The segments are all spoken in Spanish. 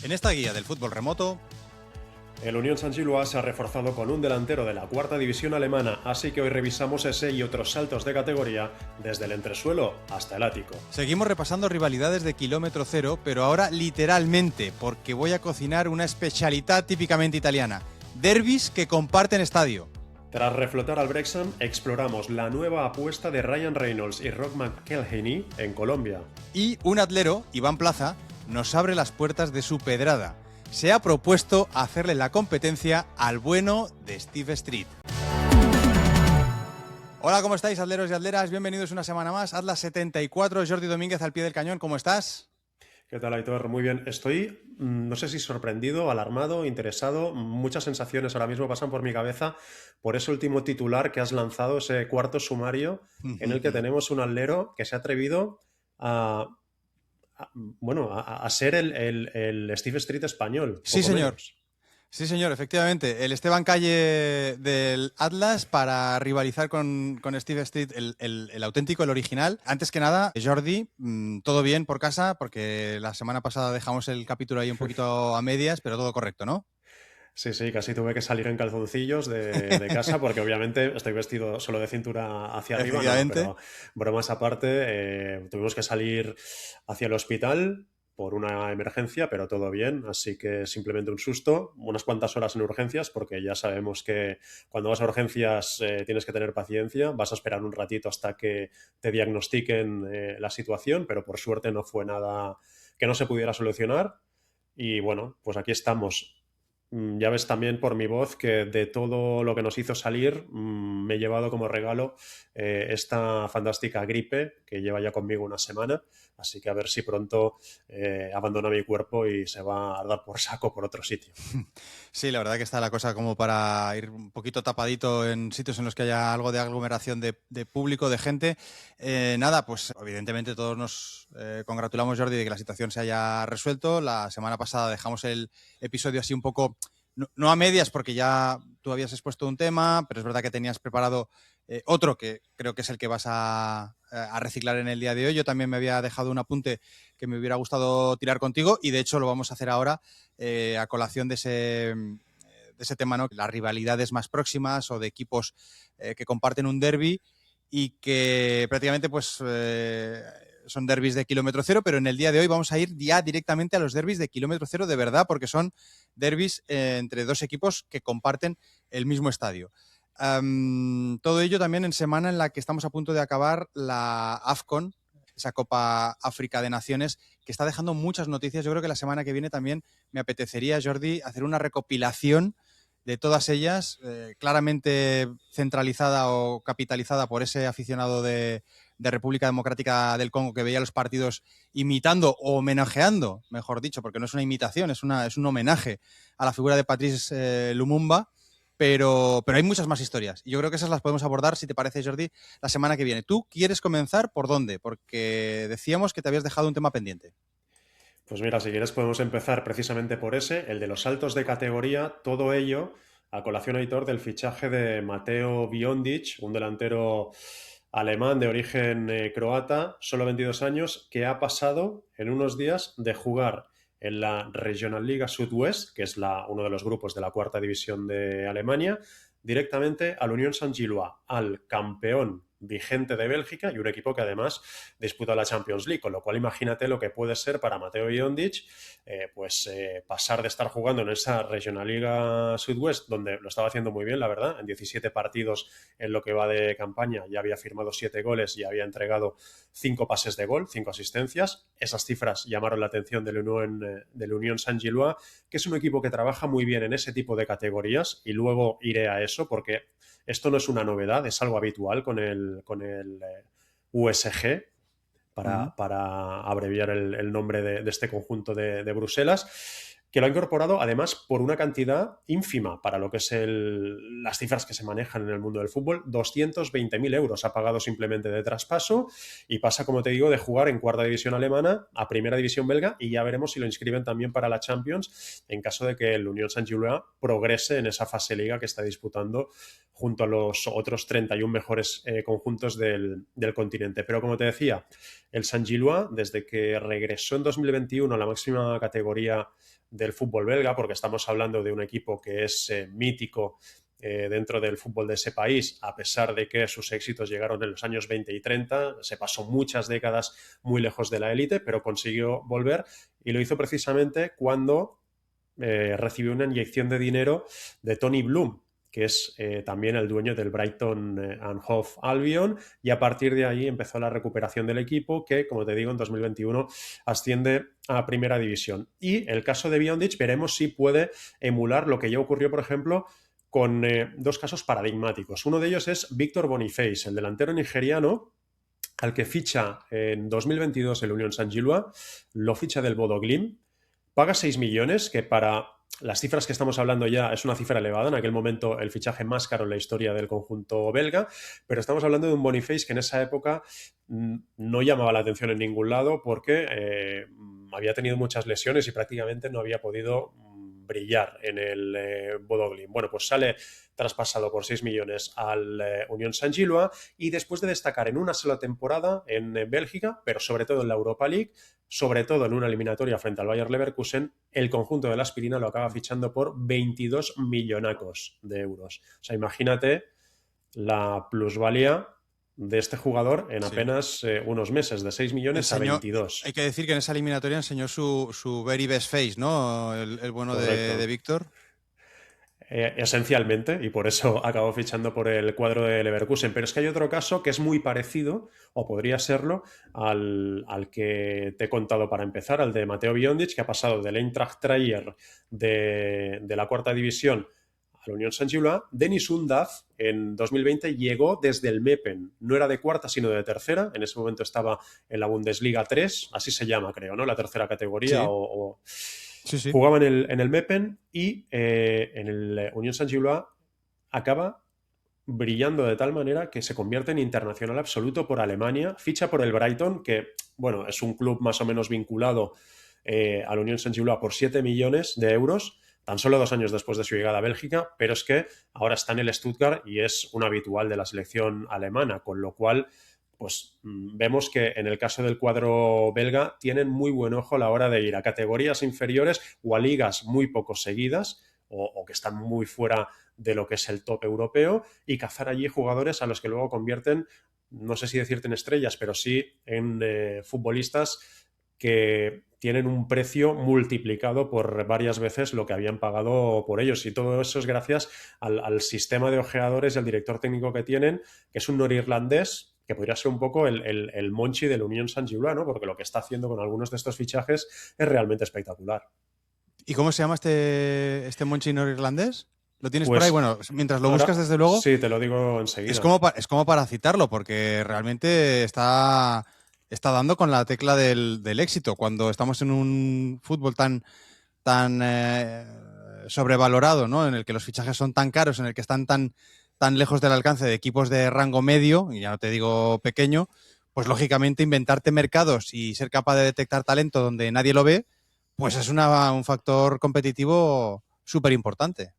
En esta guía del fútbol remoto, el Unión Saint-Gilloise se ha reforzado con un delantero de la cuarta división alemana, así que hoy revisamos ese y otros saltos de categoría desde el entresuelo hasta el ático. seguimos repasando rivalidades de kilómetro cero, pero ahora literalmente, porque voy a cocinar una especialidad típicamente italiana: derbis que comparten estadio. Tras reflotar al Wrexham, exploramos la nueva apuesta de Ryan Reynolds y Rob McElhenney en Colombia. Y un atlero, Iván Plaza, nos abre las puertas de su pedrada. Se ha propuesto hacerle la competencia al bueno de Steve Street. Hola, ¿cómo estáis, atleros y atleras? Bienvenidos una semana más. Atlas 74, Jordi Domínguez al pie del cañón. ¿Cómo estás? ¿Qué tal, Aitor? Muy bien. Estoy, no sé si sorprendido, alarmado, interesado. Muchas sensaciones ahora mismo pasan por mi cabeza por ese último titular que has lanzado, ese cuarto sumario en el que tenemos un atlero que se ha atrevido a ser el Steve Street español, Sí, poco señor. menos. Sí, señor, efectivamente. El Esteban Calle del Atlas para rivalizar con Steve Street, el auténtico, el original. Antes que nada, Jordi, todo bien por casa, porque la semana pasada dejamos el capítulo ahí un poquito a medias, pero todo correcto, ¿no? Sí, sí, casi tuve que salir en calzoncillos de casa porque obviamente estoy vestido solo de cintura hacia arriba, no, Efectivamente. pero bromas aparte, tuvimos que salir hacia el hospital por una emergencia, pero todo bien, así que simplemente un susto, unas cuantas horas en urgencias, porque ya sabemos que cuando vas a urgencias tienes que tener paciencia, vas a esperar un ratito hasta que te diagnostiquen la situación, pero por suerte no fue nada que no se pudiera solucionar. Y bueno, pues aquí estamos. Ya ves también por mi voz que de todo lo que nos hizo salir me he llevado como regalo esta fantástica gripe que lleva ya conmigo una semana, así que a ver si pronto abandona mi cuerpo y se va a dar por saco por otro sitio. Sí, la verdad que está la cosa como para ir un poquito tapadito en sitios en los que haya algo de aglomeración de público, de gente. Nada, pues evidentemente todos nos congratulamos, Jordi, de que la situación se haya resuelto. La semana pasada dejamos el episodio así un poco, no a medias, porque ya tú habías expuesto un tema, pero es verdad que tenías preparado otro que creo que es el que vas a reciclar en el día de hoy. Yo también me había dejado un apunte que me hubiera gustado tirar contigo y de hecho lo vamos a hacer ahora a colación de ese tema, ¿no? Las rivalidades más próximas o de equipos que comparten un derbi y que prácticamente pues son derbis de kilómetro cero, pero en el día de hoy vamos a ir ya directamente a los derbis de kilómetro cero de verdad, porque son derbis entre dos equipos que comparten el mismo estadio. Todo ello también en semana en la que estamos a punto de acabar la AFCON, esa Copa África de Naciones, que está dejando muchas noticias. Yo creo que la semana que viene también me apetecería, Jordi, hacer una recopilación de todas ellas, claramente centralizada o capitalizada por ese aficionado de República Democrática del Congo que veía los partidos imitando o homenajeando, mejor dicho, porque no es una imitación, es un homenaje a la figura de Patrice Lumumba. Pero hay muchas más historias. Y yo creo que esas las podemos abordar, si te parece, Jordi, la semana que viene. ¿Tú quieres comenzar por dónde? Porque decíamos que te habías dejado un tema pendiente. Pues mira, si quieres podemos empezar precisamente por ese, el de los saltos de categoría, todo ello a colación, editor, del fichaje de Mateo Biondic, un delantero alemán de origen croata, solo 22 años, que ha pasado en unos días de jugar en la Regionalliga Südwest, que es uno de los grupos de la cuarta división de Alemania, directamente al Unión Saint-Gilloise, al campeón vigente de Bélgica y un equipo que además disputa la Champions League, con lo cual imagínate lo que puede ser para Mateo Biondic pasar de estar jugando en esa Regionalliga Südwest, donde lo estaba haciendo muy bien, la verdad, en 17 partidos en lo que va de campaña, ya había firmado 7 goles y había entregado 5 pases de gol, 5 asistencias. Esas cifras llamaron la atención del Unión Saint-Gilloise, que es un equipo que trabaja muy bien en ese tipo de categorías, y luego iré a eso porque esto no es una novedad, es algo habitual con el USG, para abreviar el nombre de este conjunto de Bruselas, que lo ha incorporado además por una cantidad ínfima para lo que es las cifras que se manejan en el mundo del fútbol. 220.000 euros ha pagado simplemente de traspaso y pasa, como te digo, de jugar en cuarta división alemana a primera división belga, y ya veremos si lo inscriben también para la Champions en caso de que el Unión Saint-Gilloise progrese en esa fase liga que está disputando junto a los otros 31 mejores conjuntos del continente. Pero como te decía, el Saint-Gilloise, desde que regresó en 2021 a la máxima categoría del fútbol belga, porque estamos hablando de un equipo que es mítico dentro del fútbol de ese país, a pesar de que sus éxitos llegaron en los años 20 y 30, se pasó muchas décadas muy lejos de la élite, pero consiguió volver y lo hizo precisamente cuando recibió una inyección de dinero de Tony Bloom, que es también el dueño del Brighton and Hove Albion, y a partir de ahí empezó la recuperación del equipo que, como te digo, en 2021 asciende a Primera División. Y el caso de Biondic veremos si puede emular lo que ya ocurrió, por ejemplo, con dos casos paradigmáticos. Uno de ellos es Víctor Boniface, el delantero nigeriano, al que ficha en 2022 el Unión Saint-Gilloise, lo ficha del Bodo Glimt, paga 6 millones, que para las cifras que estamos hablando ya es una cifra elevada, en aquel momento el fichaje más caro en la historia del conjunto belga, pero estamos hablando de un Boniface que en esa época no llamaba la atención en ningún lado porque había tenido muchas lesiones y prácticamente no había podido brillar en el Bodo Glimt. Bueno, pues sale traspasado por 6 millones al Unión Saint-Gilloise y después de destacar en una sola temporada en Bélgica, pero sobre todo en la Europa League, sobre todo en una eliminatoria frente al Bayer Leverkusen, el conjunto de la Aspirina lo acaba fichando por 22 millonacos de euros. O sea, imagínate la plusvalía de este jugador en apenas unos meses, de 6 millones a 22. Hay que decir que en esa eliminatoria enseñó su very best face, ¿no? El bueno de Víctor. Esencialmente, y por eso acabó fichando por el cuadro de Leverkusen. Pero es que hay otro caso que es muy parecido, o podría serlo, al que te he contado para empezar, al de Mateo Biondic, que ha pasado del Eintracht Trier de la cuarta división a la Unión Saint-Gilloise. Denis Undav en 2020 llegó desde el Meppen, no era de cuarta sino de tercera, en ese momento estaba en la Bundesliga 3, así se llama creo, ¿no? La tercera categoría Sí. Sí. Jugaba en el Meppen y en el Unión Saint-Gilloise acaba brillando de tal manera que se convierte en internacional absoluto por Alemania, ficha por el Brighton, que bueno, es un club más o menos vinculado a la Unión Saint-Gilloise por 7 millones de euros, tan solo 2 años después de su llegada a Bélgica, pero es que ahora está en el Stuttgart y es un habitual de la selección alemana, con lo cual pues vemos que en el caso del cuadro belga tienen muy buen ojo a la hora de ir a categorías inferiores o a ligas muy poco seguidas o que están muy fuera de lo que es el top europeo y cazar allí jugadores a los que luego convierten, no sé si decirte en estrellas, pero sí en futbolistas que tienen un precio multiplicado por varias veces lo que habían pagado por ellos. Y todo eso es gracias al sistema de ojeadores y al director técnico que tienen, que es un norirlandés, que podría ser un poco el Monchi de la Unión Saint-Gilloise, ¿no? Porque lo que está haciendo con algunos de estos fichajes es realmente espectacular. ¿Y cómo se llama este Monchi norirlandés? ¿Lo tienes Pues por ahí? Bueno, mientras lo buscas, desde luego. Sí, te lo digo enseguida. Es como para citarlo, porque realmente está dando con la tecla del éxito. Cuando estamos en un fútbol tan sobrevalorado, ¿no? En el que los fichajes son tan caros, en el que están tan lejos del alcance de equipos de rango medio, y ya no te digo pequeño, pues lógicamente inventarte mercados y ser capaz de detectar talento donde nadie lo ve, pues es un factor competitivo súper importante.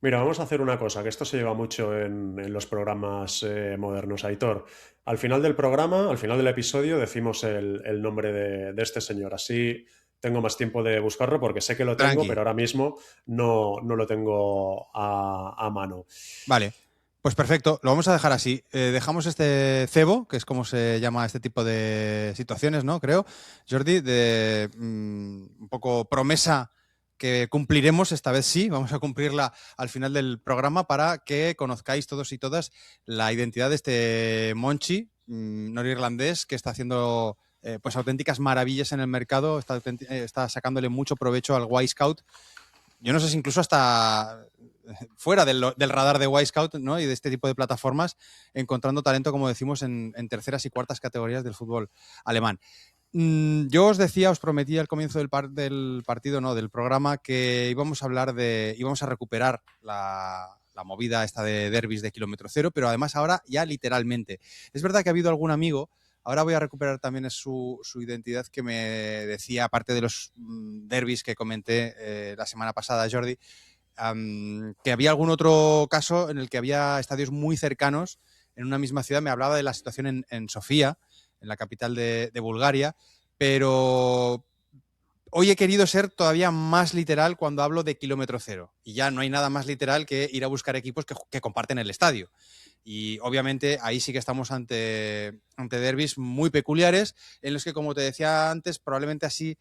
Mira, vamos a hacer una cosa, que esto se lleva mucho en los programas modernos, Aitor. Al final del programa, al final del episodio, decimos el nombre de este señor. Así tengo más tiempo de buscarlo porque sé que lo tengo, pero ahora mismo no lo tengo a mano. Vale, pues perfecto. Lo vamos a dejar así. Dejamos este cebo, que es como se llama este tipo de situaciones, ¿no? Creo, Jordi, de un poco promesa que cumpliremos, esta vez sí, vamos a cumplirla al final del programa para que conozcáis todos y todas la identidad de este Monchi norirlandés que está haciendo pues auténticas maravillas en el mercado, está sacándole mucho provecho al Y-Scout. Yo no sé si incluso hasta fuera del radar de Y-Scout, ¿no? Y de este tipo de plataformas, encontrando talento, como decimos, en terceras y cuartas categorías del fútbol alemán. Yo os prometí al comienzo del partido, no, del programa, que íbamos a recuperar la movida esta de derbis de kilómetro cero, pero además ahora ya literalmente. Es verdad que ha habido algún amigo, ahora voy a recuperar también su identidad, que me decía, aparte de los derbis que comenté la semana pasada, Jordi, que había algún otro caso en el que había estadios muy cercanos en una misma ciudad. Me hablaba de la situación en Sofía, en la capital de Bulgaria, pero hoy he querido ser todavía más literal cuando hablo de kilómetro cero. Y ya no hay nada más literal que ir a buscar equipos que comparten el estadio. Y obviamente ahí sí que estamos ante derbis muy peculiares, en los que, como te decía antes, probablemente así,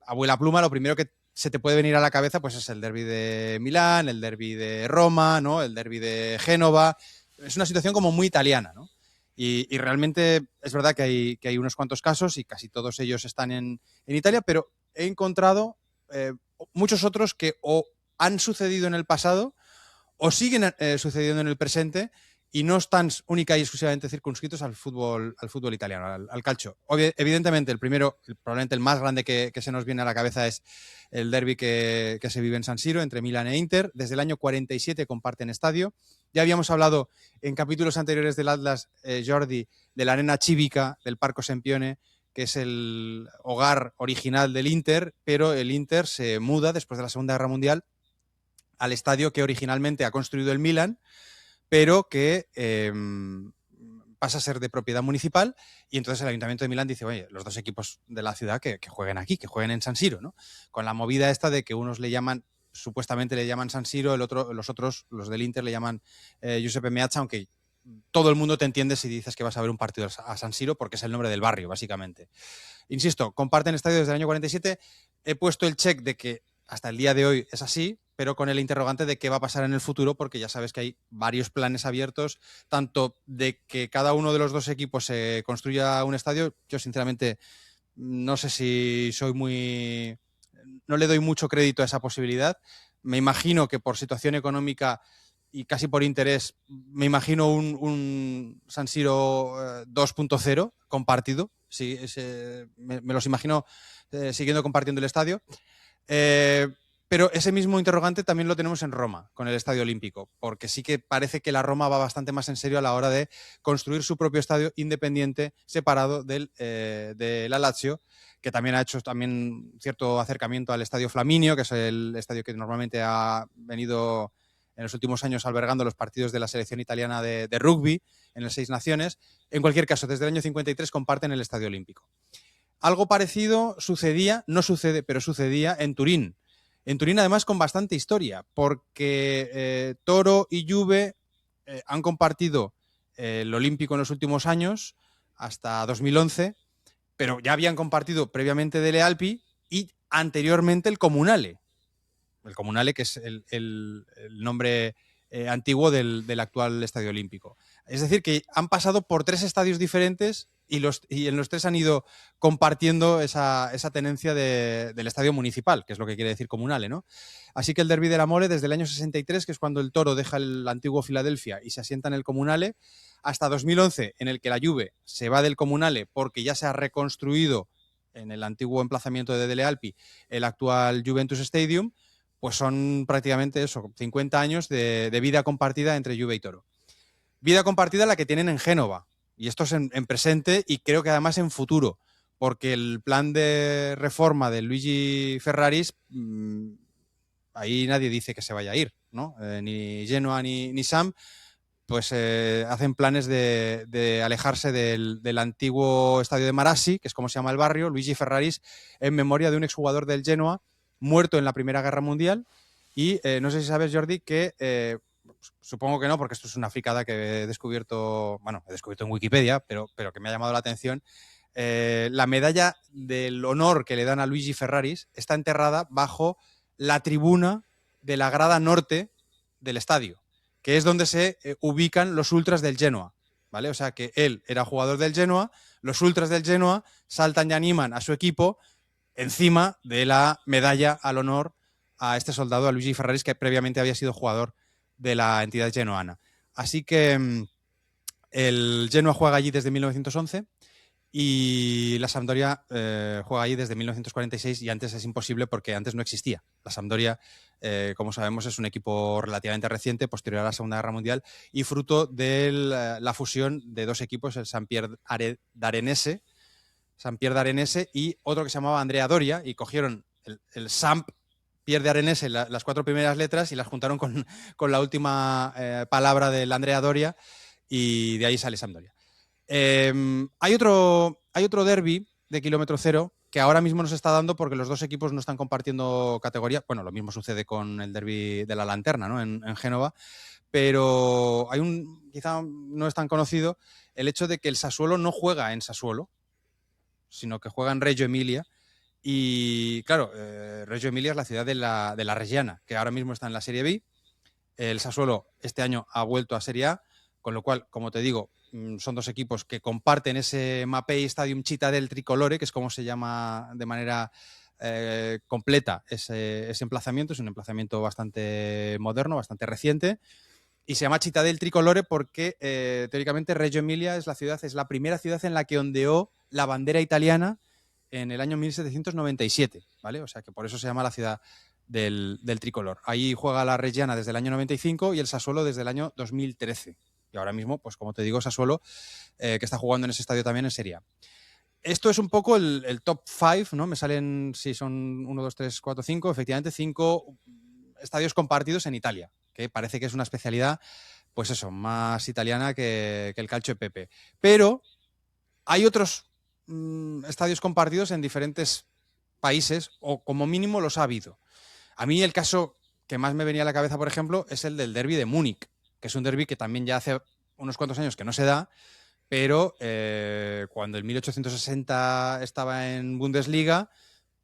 abuela pluma, lo primero que se te puede venir a la cabeza pues es el derbi de Milán, el derbi de Roma, ¿no? El derbi de Génova. Es una situación como muy italiana, ¿no? Y realmente es verdad que hay unos cuantos casos y casi todos ellos están en Italia, pero he encontrado muchos otros que o han sucedido en el pasado o siguen sucediendo en el presente y no están única y exclusivamente circunscritos al fútbol italiano, al calcio. Evidentemente, el primero, probablemente el más grande que se nos viene a la cabeza es el derbi que se vive en San Siro entre Milan e Inter. Desde el año 47 comparten estadio. Ya habíamos hablado en capítulos anteriores del Atlas, Jordi, de la Arena Civica del Parco Sempione, que es el hogar original del Inter, pero el Inter se muda después de la Segunda Guerra Mundial al estadio que originalmente ha construido el Milan, pero que pasa a ser de propiedad municipal, y entonces el Ayuntamiento de Milán dice, oye, los dos equipos de la ciudad que jueguen aquí, que jueguen en San Siro, ¿no? Con la movida esta de que unos le llaman, supuestamente le llaman San Siro, los otros, los del Inter, le llaman Giuseppe Meazza, aunque todo el mundo te entiende si dices que vas a ver un partido a San Siro, porque es el nombre del barrio, básicamente. Insisto, comparten estadio desde el año 47. He puesto el check de que hasta el día de hoy es así, pero con el interrogante de qué va a pasar en el futuro, porque ya sabes que hay varios planes abiertos, tanto de que cada uno de los dos equipos se construya un estadio. Yo, sinceramente, no sé si soy muy... No le doy mucho crédito a esa posibilidad. Me imagino que por situación económica y casi por interés, me imagino un San Siro 2.0 compartido. Sí, me los imagino siguiendo compartiendo el estadio. Pero ese mismo interrogante también lo tenemos en Roma, con el Estadio Olímpico, porque sí que parece que la Roma va bastante más en serio a la hora de construir su propio estadio independiente, separado de la Lazio, que también ha hecho también cierto acercamiento al Estadio Flaminio, que es el estadio que normalmente ha venido en los últimos años albergando los partidos de la selección italiana de rugby en el Seis Naciones. En cualquier caso, desde el año 53 comparten el Estadio Olímpico. Algo parecido sucedía, no sucede, pero sucedía en Turín. En Turín, además, con bastante historia, porque Toro y Juve han compartido el Olímpico en los últimos años, hasta 2011, pero ya habían compartido previamente Dele Alpi y anteriormente el Comunale. El Comunale, que es el nombre antiguo del actual Estadio Olímpico. Es decir, que han pasado por 3 estadios diferentes y en los 3 han ido compartiendo esa tenencia del estadio municipal, que es lo que quiere decir Comunale, ¿no? Así que el Derbi de la Mole, desde el año 63, que es cuando el Toro deja el antiguo Filadelfia y se asienta en el Comunale, hasta 2011, en el que la Juve se va del Comunale porque ya se ha reconstruido en el antiguo emplazamiento de Dele Alpi el actual Juventus Stadium, pues son prácticamente eso, 50 años de vida compartida entre Juve y Toro. Vida compartida la que tienen en Génova, y esto es en presente y creo que además en futuro, porque el plan de reforma de Luigi Ferraris, ahí nadie dice que se vaya a ir, ¿no? Ni Genoa ni Sam, pues hacen planes de alejarse del antiguo estadio de Marassi, que es como se llama el barrio, Luigi Ferraris, en memoria de un exjugador del Genoa muerto en la Primera Guerra Mundial. Y no sé si sabes, Jordi, que supongo que no, porque esto es una fricada que he descubierto en Wikipedia, pero que me ha llamado la atención. La medalla del honor que le dan a Luigi Ferraris está enterrada bajo la tribuna de la grada norte del estadio, que es donde se ubican los ultras del Genoa, ¿vale? O sea que él era jugador del Genoa, los ultras del Genoa saltan y animan a su equipo encima de la medalla al honor a este soldado, a Luigi Ferraris, que previamente había sido jugador de la entidad genoana. Así que el Genoa juega allí desde 1911 y la Sampdoria juega allí desde 1946, y antes es imposible porque antes no existía. La Sampdoria, como sabemos, es un equipo relativamente reciente, posterior a la Segunda Guerra Mundial, y fruto de la fusión de 2 equipos, el Sampierre d'Arenese y otro que se llamaba Andrea Doria, y cogieron el Samp Pierre de Arenese, las 4 primeras letras, y las juntaron con la última palabra del Andrea Doria, y de ahí sale Sampdoria. Hay otro derbi de kilómetro cero que ahora mismo no se está dando porque los dos equipos no están compartiendo categoría. Bueno, lo mismo sucede con el derbi de la Lanterna, ¿no? En Génova, pero hay quizá no es tan conocido, el hecho de que el Sassuolo no juega en Sassuolo, sino que juega en Reggio Emilia. Y claro, Reggio Emilia es la ciudad de la Reggiana, que ahora mismo está en la Serie B. El Sassuolo este año ha vuelto a Serie A, con lo cual, como te digo, son dos equipos que comparten ese Mapei Stadium Cittadel Tricolore, que es como se llama de manera completa ese emplazamiento. Es un emplazamiento bastante moderno, bastante reciente, y se llama Cittadel Tricolore porque teóricamente Reggio Emilia es la primera ciudad en la que ondeó la bandera italiana en el año 1797, ¿vale? O sea que por eso se llama la ciudad del tricolor. Ahí juega la Reggiana desde el año 95 y el Sassuolo desde el año 2013. Y ahora mismo, pues como te digo, Sassuolo, que está jugando en ese estadio también en Serie A. Esto es un poco el top 5, ¿no? Me salen, si son 1, 2, 3, 4, 5, efectivamente 5 estadios compartidos en Italia, que parece que es una especialidad, pues eso, más italiana que el calcio de Pepe. Pero hay otros estadios compartidos en diferentes países, o como mínimo los ha habido. A mí el caso que más me venía a la cabeza, por ejemplo, es el del derbi de Múnich, que es un derbi que también ya hace unos cuantos años que no se da, pero cuando el 1860 estaba en Bundesliga,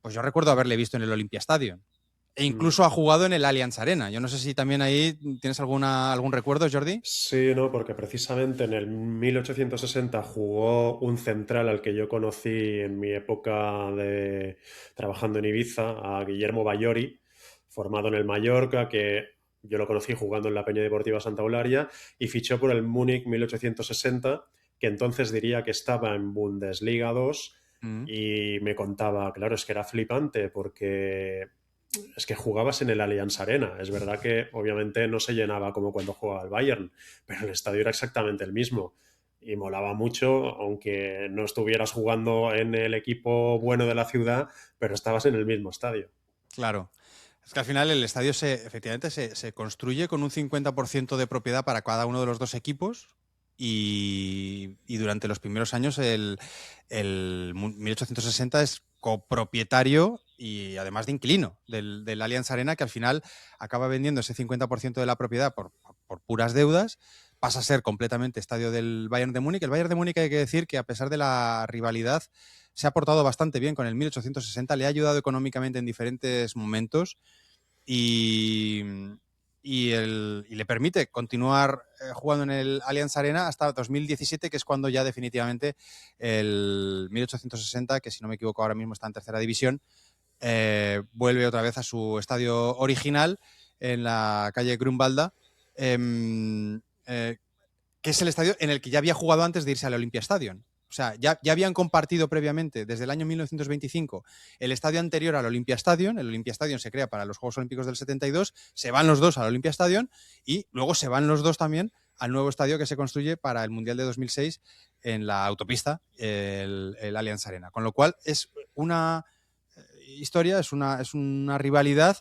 pues yo recuerdo haberle visto en el Olympiastadion. E incluso ha jugado en el Allianz Arena. Yo no sé si también ahí tienes algún recuerdo, Jordi. Sí, no, porque precisamente en el 1860 jugó un central al que yo conocí en mi época de trabajando en Ibiza, a Guillermo Bayori, formado en el Mallorca, que yo lo conocí jugando en la Peña Deportiva Santa Eulalia, y fichó por el Múnich 1860, que entonces diría que estaba en Bundesliga 2, y me contaba, claro, es que era flipante porque es que jugabas en el Allianz Arena. Es verdad que obviamente no se llenaba como cuando jugaba el Bayern, pero el estadio era exactamente el mismo. Y molaba mucho, aunque no estuvieras jugando en el equipo bueno de la ciudad, pero estabas en el mismo estadio. Claro. Es que al final el estadio efectivamente se construye con un 50% de propiedad para cada uno de los dos equipos y durante los primeros años el 1860 es copropietario y además de inquilino del Allianz Arena, que al final acaba vendiendo ese 50% de la propiedad por puras deudas, pasa a ser completamente estadio del Bayern de Múnich. El Bayern de Múnich, hay que decir que a pesar de la rivalidad se ha portado bastante bien con el 1860, le ha ayudado económicamente en diferentes momentos y le permite continuar jugando en el Allianz Arena hasta 2017, que es cuando ya definitivamente el 1860, que si no me equivoco ahora mismo está en tercera división, vuelve otra vez a su estadio original en la calle Grunwalda, que es el estadio en el que ya había jugado antes de irse al Olympiastadion. O sea, ya habían compartido previamente, desde el año 1925, el estadio anterior al Olympiastadion. El Olympiastadion se crea para los Juegos Olímpicos del 72, se van los dos al Olympiastadion y luego se van los dos también al nuevo estadio que se construye para el Mundial de 2006 en la autopista, el Allianz Arena. Con lo cual es una historia, es una rivalidad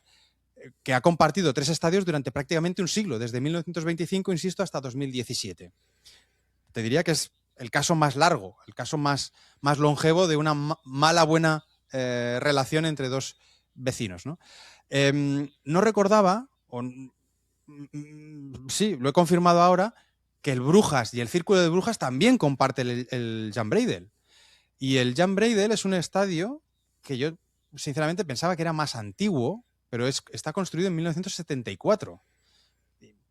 que ha compartido tres estadios durante prácticamente un siglo, desde 1925, insisto, hasta 2017. Te diría que es el caso más largo, el caso más longevo de una mala buena relación entre dos vecinos, ¿no? No recordaba, sí, lo he confirmado ahora, que el Brujas y el Círculo de Brujas también comparten el Jan Breydel. Y el Jan Breydel es un estadio que yo, sinceramente, pensaba que era más antiguo, pero está construido en 1974.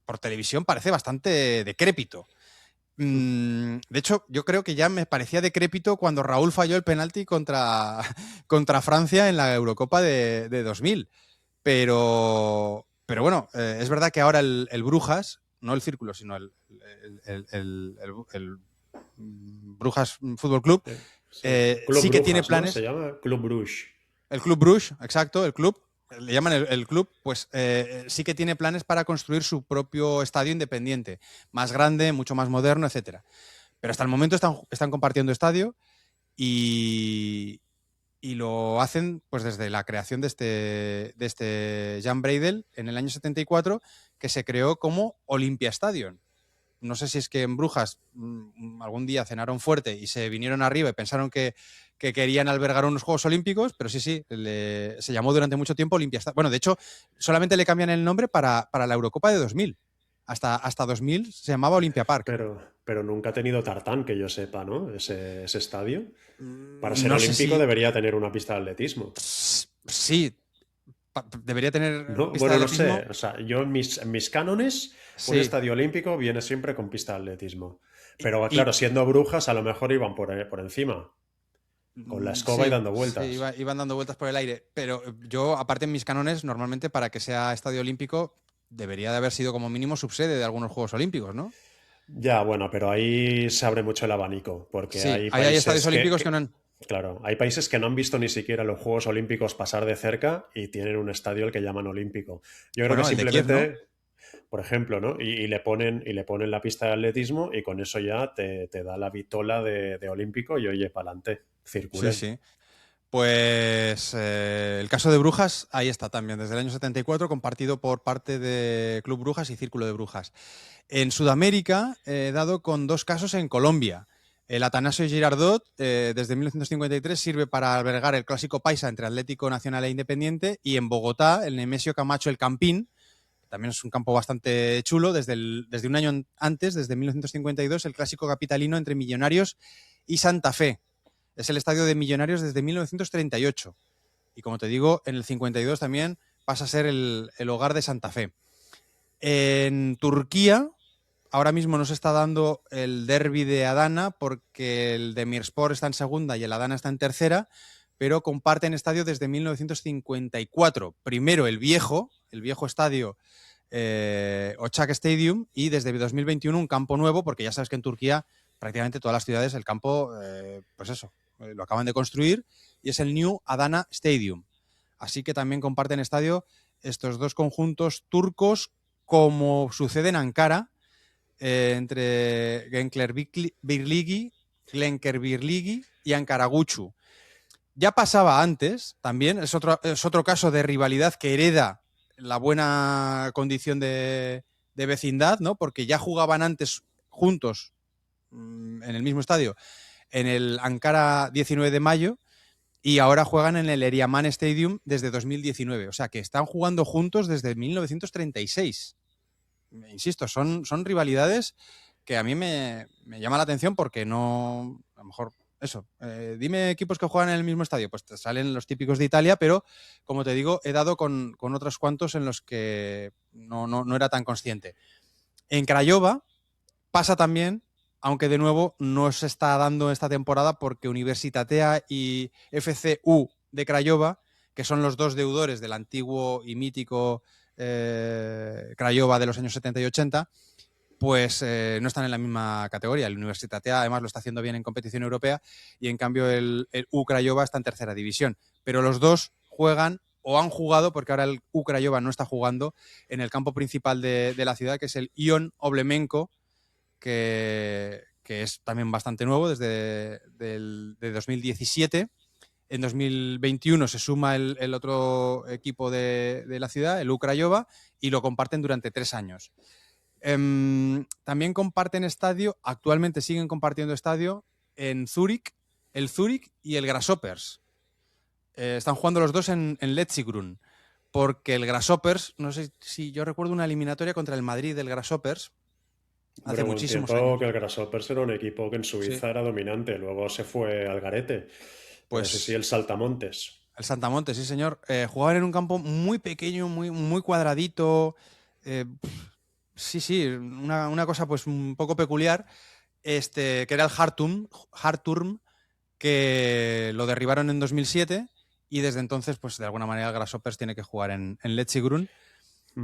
Por televisión parece bastante decrépito. De hecho, yo creo que ya me parecía decrépito cuando Raúl falló el penalti contra Francia en la Eurocopa de 2000. Pero bueno, es verdad que ahora el Brujas, no el Círculo, sino el Brujas Fútbol Club, Sí, Club sí que Brujas, tiene ¿no? planes. Se llama Club Bruges. El Club Bruges, exacto, el club. Le llaman el club, pues sí que tiene planes para construir su propio estadio independiente, más grande, mucho más moderno, etcétera. Pero hasta el momento están compartiendo estadio y lo hacen pues desde la creación de este Jan Breydel en el año 74, que se creó como Olympiastadion. no sé si es que en Brujas algún día cenaron fuerte y se vinieron arriba y pensaron que querían albergar unos Juegos Olímpicos, pero sí, se llamó durante mucho tiempo Olimpiastadio. Bueno, de hecho, solamente le cambian el nombre para la Eurocopa de 2000. Hasta 2000 se llamaba Olympia Park. Pero nunca ha tenido tartán, que yo sepa, ¿no? Ese estadio. Para ser No sé olímpico si... debería tener una pista de atletismo. Sí, debería tener No, pista de bueno, no atletismo. sé. O sea, yo en mis cánones, un Sí. estadio olímpico viene siempre con pista de atletismo. Pero Y, claro, siendo Brujas, a lo mejor iban por encima, con la escoba y sí, dando sí, vueltas. iban dando vueltas por el aire. Pero yo, aparte en mis cánones, normalmente para que sea estadio olímpico, debería de haber sido como mínimo subsede de algunos Juegos Olímpicos, ¿no? Ya, bueno, pero ahí se abre mucho el abanico, porque Sí, hay ahí hay estadios países olímpicos que no han... claro, hay países que no han visto ni siquiera los Juegos Olímpicos pasar de cerca y tienen un estadio al que llaman olímpico. Yo creo que Bueno, el de Kiev, ¿no? simplemente, por ejemplo, ¿no? Y le ponen la pista de atletismo y con eso ya te da la vitola de olímpico y oye, pa'lante, Sí, circulen. sí. Pues el caso de Brujas, ahí está también, desde el año 74, compartido por parte de Club Brujas y Círculo de Brujas. En Sudamérica, dado con dos casos en Colombia. El Atanasio Girardot, desde 1953, sirve para albergar el clásico paisa entre Atlético Nacional e Independiente. Y en Bogotá, el Nemesio Camacho El Campín, también es un campo bastante chulo, desde un año antes, desde 1952, el clásico capitalino entre Millonarios y Santa Fe. Es el estadio de Millonarios desde 1938. Y como te digo, en el 52 también pasa a ser el hogar de Santa Fe. En Turquía, ahora mismo no se está dando el derbi de Adana porque el Demirspor está en segunda y el Adana está en tercera, pero comparten estadio desde 1954. Primero el viejo estadio Ochak Stadium, y desde 2021 un campo nuevo, porque ya sabes que en Turquía prácticamente todas las ciudades el campo, pues eso, lo acaban de construir, y es el New Adana Stadium. Así que también comparten estadio estos dos conjuntos turcos, como sucede en Ankara, entre Gençlerbirliği y Ankaragucu. Ya pasaba antes, también, es otro caso de rivalidad que hereda la buena condición de vecindad, ¿no? Porque ya jugaban antes juntos en el mismo estadio, en el Ankara 19 de mayo, y ahora juegan en el Eriaman Stadium desde 2019. O sea que están jugando juntos desde 1936. Insisto, son rivalidades que a mí me llama la atención porque no, a lo mejor, eso, dime equipos que juegan en el mismo estadio, pues te salen los típicos de Italia, pero como te digo, he dado con otros cuantos en los que no era tan consciente. En Craiova pasa también, aunque de nuevo no se está dando esta temporada porque Universitatea y FCU de Craiova, que son los dos deudores del antiguo y mítico Craiova de los años 70 y 80, pues no están en la misma categoría. El Universitatea además lo está haciendo bien en competición europea, y en cambio el U Craiova está en tercera división. Pero los dos juegan o han jugado, porque ahora el U Craiova no está jugando, en el campo principal de la ciudad, que es el Ion Oblemenko, que es también bastante nuevo, desde de 2017. En 2021 se suma el otro equipo de la ciudad, el U Craiova, y lo comparten durante 3 años. También comparten estadio, actualmente siguen compartiendo estadio en Zúrich, el Zúrich y el Grasshoppers. Están jugando los dos en Letzigrund, porque el Grasshoppers, no sé si yo recuerdo una eliminatoria contra el Madrid del Grasshoppers Hombre, hace hubo un muchísimos tiempo que años. el Grasshoppers era un equipo que en Sí, Suiza era dominante, luego se fue al garete. Pero sí, sí, pues el Saltamontes. el Santamonte, sí señor. Jugaban en un campo muy pequeño, muy cuadradito. Sí, sí, una cosa pues un poco peculiar, que era el Harturm, que lo derribaron en 2007, y desde entonces, pues de alguna manera el Grasshoppers tiene que jugar en Letzigrund.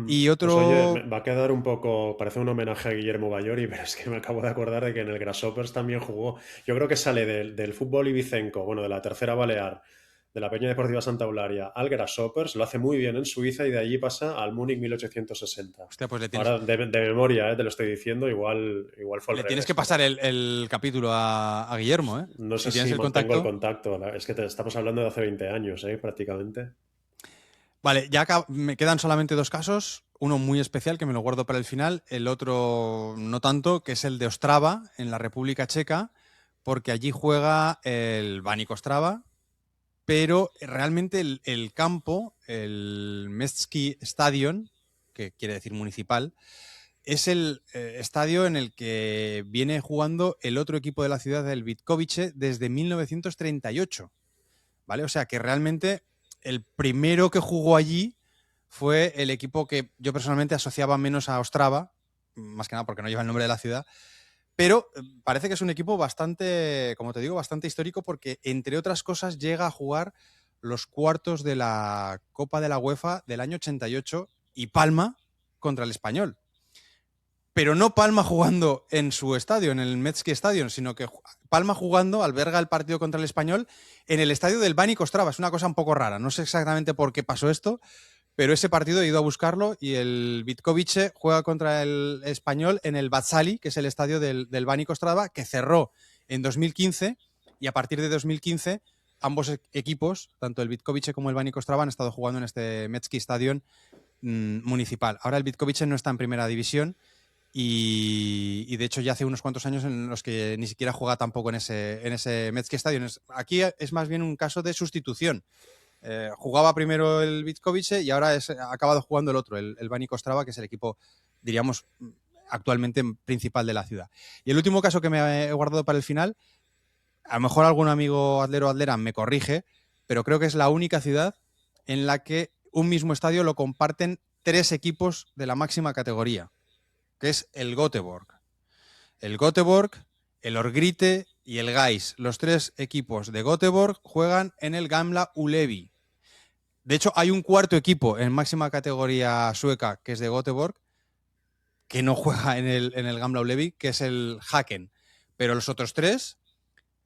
Y Pues oye, otro, va a quedar un poco, parece un homenaje a Guillermo Bayori, pero es que me acabo de acordar de que en el Grasshoppers también jugó. Yo creo que sale del fútbol ibicenco, bueno, de la tercera balear, de la Peña Deportiva Santa Eulalia al Grasshoppers, lo hace muy bien en Suiza y de allí pasa al Múnich 1860. hostia, pues Ahora, de memoria, te lo estoy diciendo, igual fue al le tienes que revés, pasar pero el capítulo a Guillermo, ¿eh? no sé Si tienes si el mantengo el contacto. contacto. Es que estamos hablando de hace 20 años, prácticamente. Vale, ya me quedan solamente dos casos. uno muy especial que me lo guardo para el final, el otro no tanto, que es el de Ostrava, en la República Checa, porque allí juega el Baník Ostrava, pero realmente el campo, el Mestski Stadion, que quiere decir municipal, es el estadio en el que viene jugando el otro equipo de la ciudad, el Vitkovice, desde 1938, ¿vale? O sea que realmente el primero que jugó allí fue el equipo que yo personalmente asociaba menos a Ostrava, más que nada porque no lleva el nombre de la ciudad, pero parece que es un equipo bastante, como te digo, bastante histórico porque, entre otras cosas, llega a jugar los cuartos de la Copa de la UEFA del año 88 y palma contra el Español. Pero no palma jugando en su estadio, en el Metski Stadion, sino que palma jugando, alberga el partido contra el Español en el estadio del Baník Ostrava. Es una cosa un poco rara. No sé exactamente por qué pasó esto, pero ese partido he ido a buscarlo y el Vitkovice juega contra el Español en el Vatsali, que es el estadio del Baník Ostrava, que cerró en 2015, y a partir de 2015 ambos equipos, tanto el Vitkovice como el Baník Ostrava, han estado jugando en este Metski Stadion municipal. Ahora el Vitkovice no está en primera división y de hecho ya hace unos cuantos años en los que ni siquiera juega tampoco en ese Metski Stadion. Aquí es más bien un caso de sustitución. Jugaba primero el Vitkovice y ahora ha acabado jugando el otro, el Baník Ostrava, que es el equipo, diríamos, actualmente principal de la ciudad. Y el último caso que me he guardado para el final, a lo mejor algún amigo atlero o atlera me corrige, pero creo que es la única ciudad en la que un mismo estadio lo comparten 3 equipos de la máxima categoría, que es el Göteborg. El Göteborg, el Örgryte y el Gais. Los 3 equipos de Göteborg juegan en el Gamla Ullevi. De hecho, hay un cuarto equipo en máxima categoría sueca, que es de Göteborg, que no juega en el Gamla Ullevi, que es el Häcken. Pero los otros 3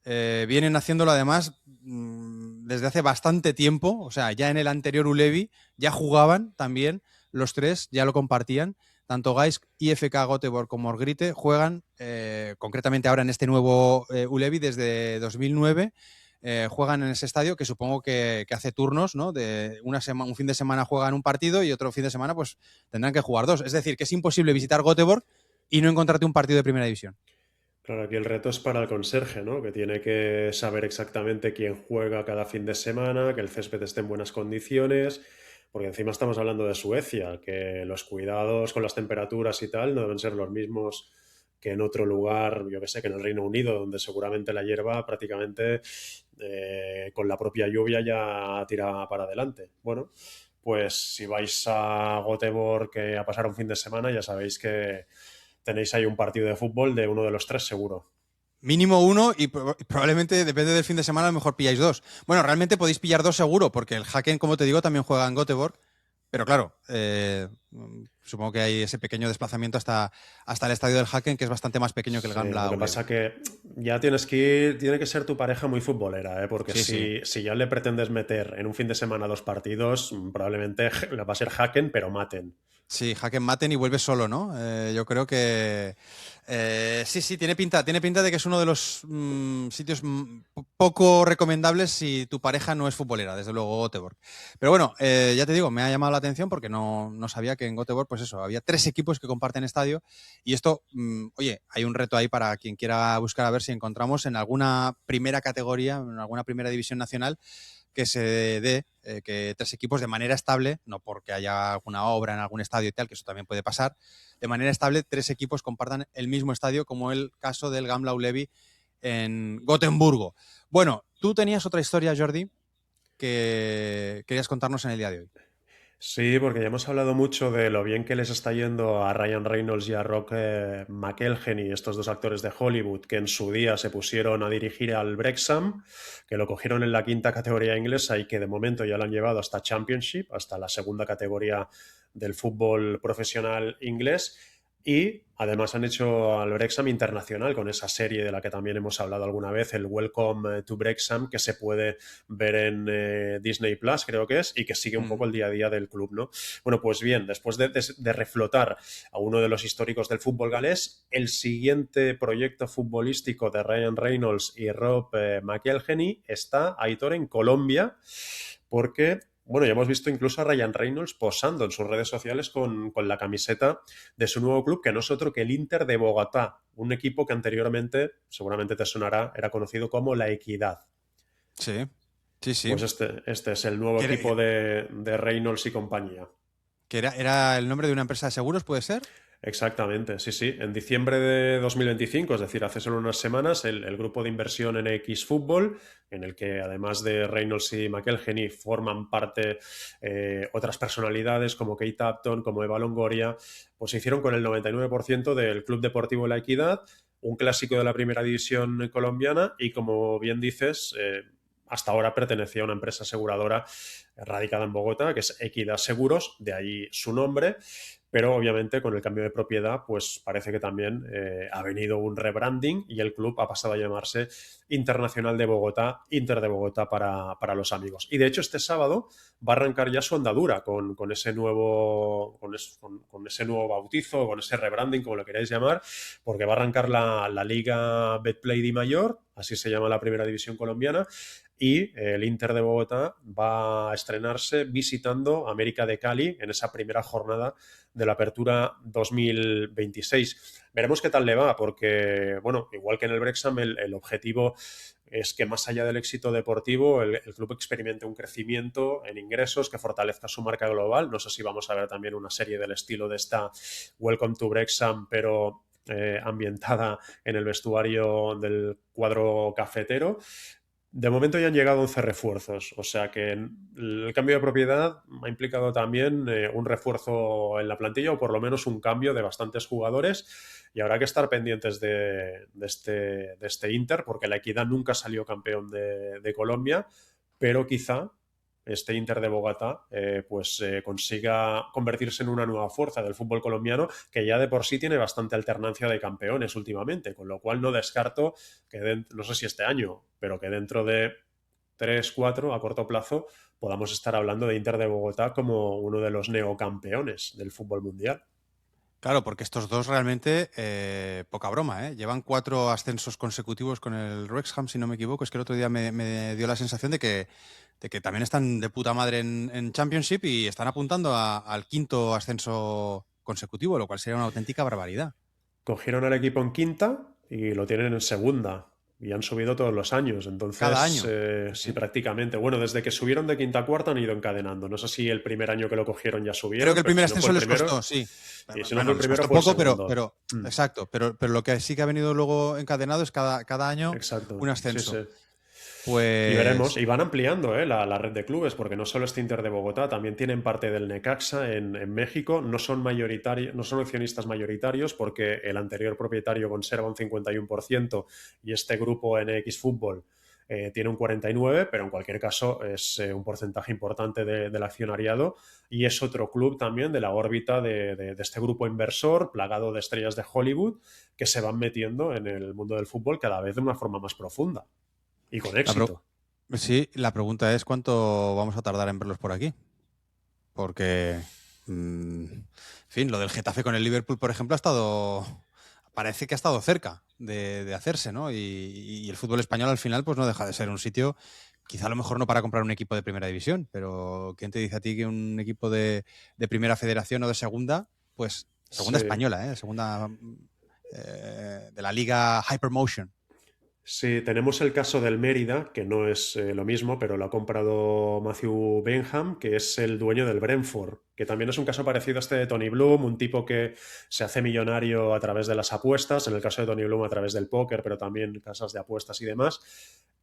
vienen haciéndolo además desde hace bastante tiempo. O sea, ya en el anterior Ullevi ya jugaban también los 3, ya lo compartían. Tanto Gais, IFK Göteborg como Örgryte juegan, concretamente ahora en este nuevo Ullevi desde 2009, juegan en ese estadio que supongo que hace turnos, ¿no? De un fin de semana juegan un partido y otro fin de semana pues tendrán que jugar 2. Es decir, que es imposible visitar Göteborg y no encontrarte un partido de primera división. Claro, aquí el reto es para el conserje, ¿no? Que tiene que saber exactamente quién juega cada fin de semana, que el césped esté en buenas condiciones, porque encima estamos hablando de Suecia, que los cuidados con las temperaturas y tal no deben ser los mismos que en otro lugar, yo que sé, que en el Reino Unido, donde seguramente la hierba prácticamente con la propia lluvia ya tira para adelante. Bueno, pues si vais a Göteborg a pasar un fin de semana, ya sabéis que tenéis ahí un partido de fútbol de uno de los 3 seguro. Mínimo 1 y probablemente, depende del fin de semana, a lo mejor pilláis 2. Bueno, realmente podéis pillar 2 seguro, porque el Häcken, como te digo, también juega en Göteborg. Pero claro, supongo que hay ese pequeño desplazamiento hasta el estadio del Häcken, que es bastante más pequeño que el Sí, Gamla lo que Ullevi. pasa que ya tienes que ir, tiene que ser tu pareja muy futbolera, ¿eh? Porque Sí, sí. si ya le pretendes meter en un fin de semana 2 partidos, probablemente va a ser Hacken, pero maten. Sí, Häcken maten y vuelve solo, ¿no? Yo creo que sí, tiene pinta de que es uno de los sitios poco recomendables si tu pareja no es futbolera, desde luego Göteborg. Pero bueno, ya te digo, me ha llamado la atención porque no sabía que en Göteborg, pues eso, había 3 equipos que comparten estadio y esto, oye, hay un reto ahí para quien quiera buscar a ver si encontramos en alguna primera categoría, en alguna primera división nacional, que se dé que 3 equipos de manera estable, no porque haya alguna obra en algún estadio y tal, que eso también puede pasar, de manera estable 3 equipos compartan el mismo estadio, como el caso del Gamla Ullevi en Gotemburgo. Bueno, tú tenías otra historia, Jordi, que querías contarnos en el día de hoy. Sí, porque ya hemos hablado mucho de lo bien que les está yendo a Ryan Reynolds y a Rock McElhenney, estos 2 actores de Hollywood, que en su día se pusieron a dirigir al Wrexham, que lo cogieron en la 5ª categoría inglesa y que de momento ya lo han llevado hasta Championship, hasta la 2ª categoría del fútbol profesional inglés. Y además han hecho al Wrexham internacional con esa serie de la que también hemos hablado alguna vez, el Welcome to Wrexham, que se puede ver en Disney Plus, creo que es, y que sigue un poco el día a día del club, ¿no? Bueno, pues bien, después de reflotar a uno de los históricos del fútbol galés, el siguiente proyecto futbolístico de Ryan Reynolds y Rob McElhenney está, Aitor, en Colombia, porque bueno, ya hemos visto incluso a Ryan Reynolds posando en sus redes sociales con la camiseta de su nuevo club, que no es otro que el Inter de Bogotá, un equipo que anteriormente, seguramente te sonará, era conocido como La Equidad. Sí, sí, sí. Pues este es el nuevo Que era, equipo de Reynolds y compañía. era el nombre de una empresa de seguros, ¿puede ser? Exactamente, sí, sí. En diciembre de 2025, es decir, hace solo unas semanas, el grupo de inversión NX Fútbol, en el que además de Reynolds y McElhenney forman parte otras personalidades como Kate Upton, como Eva Longoria, pues se hicieron con el 99% del Club Deportivo La Equidad, un clásico de la primera división colombiana y, como bien dices, hasta ahora pertenecía a una empresa aseguradora radicada en Bogotá, que es Equidad Seguros, de ahí su nombre. Pero obviamente con el cambio de propiedad, pues parece que también ha venido un rebranding y el club ha pasado a llamarse Internacional de Bogotá, Inter de Bogotá para los amigos. Y de hecho este sábado va a arrancar ya su andadura con ese nuevo con ese nuevo bautizo, con ese rebranding, como lo queráis llamar, porque va a arrancar la Liga Betplay Di Mayor, así se llama la primera división colombiana, y el Inter de Bogotá va a estrenarse visitando América de Cali en esa primera jornada de la Apertura 2026. Veremos qué tal le va, porque, bueno, igual que en el Brexham, el objetivo es que más allá del éxito deportivo, el club experimente un crecimiento en ingresos que fortalezca su marca global. No sé si vamos a ver también una serie del estilo de esta Welcome to Brexham, pero ambientada en el vestuario del cuadro cafetero. De momento ya han llegado 11 refuerzos, o sea que el cambio de propiedad ha implicado también un refuerzo en la plantilla o por lo menos un cambio de bastantes jugadores y habrá que estar pendientes de este Inter porque la Equidad nunca salió campeón de Colombia, pero quizá este Inter de Bogotá consiga convertirse en una nueva fuerza del fútbol colombiano que ya de por sí tiene bastante alternancia de campeones últimamente, con lo cual no descarto que no sé si este año, pero que dentro de 3, 4 a corto plazo podamos estar hablando de Inter de Bogotá como uno de los neocampeones del fútbol mundial. Claro, porque estos dos realmente, poca broma, ¿eh? Llevan 4 ascensos consecutivos con el Wrexham, si no me equivoco. Es que el otro día me dio la sensación de que también están de puta madre en Championship y están apuntando al quinto ascenso consecutivo, lo cual sería una auténtica barbaridad. Cogieron al equipo en quinta y lo tienen en segunda. Y han subido todos los años. Cada Entonces, año. Sí, sí, sí. prácticamente. Bueno, desde que subieron de quinta a cuarta han ido encadenando. No sé si el primer año que lo cogieron ya Creo que subieron, el pero primer si no fue ascenso el les primero, costó, sí. y si no fue Bueno, el les primero, costó fue el poco, segundo. exacto. Pero lo que sí que ha venido luego encadenado es cada año un Exacto, sí, ascenso. sí. Y veremos, Pues y van ampliando la red de clubes, porque no solo este Inter de Bogotá, también tienen parte del Necaxa en México, no son mayoritarios, no son accionistas mayoritarios, porque el anterior propietario conserva un 51% y este grupo NX Fútbol tiene un 49%, pero en cualquier caso es un porcentaje importante del accionariado y es otro club también de la órbita de este grupo inversor plagado de estrellas de Hollywood que se van metiendo en el mundo del fútbol cada vez de una forma más profunda y con la, pro- éxito. sí, la pregunta es cuánto vamos a tardar en verlos por aquí. Porque, en fin, lo del Getafe con el Liverpool, por ejemplo, parece que ha estado cerca de hacerse, ¿no? Y el fútbol español al final pues no deja de ser un sitio, quizá a lo mejor no para comprar un equipo de primera división, pero ¿quién te dice a ti que un equipo de primera federación o de segunda, pues segunda Sí, española, segunda de la liga Hypermotion? sí, tenemos el caso del Mérida, que no es lo mismo, pero lo ha comprado Matthew Benham, que es el dueño del Brentford, que también es un caso parecido a este de Tony Bloom, un tipo que se hace millonario a través de las apuestas, en el caso de Tony Bloom a través del póker, pero también casas de apuestas y demás,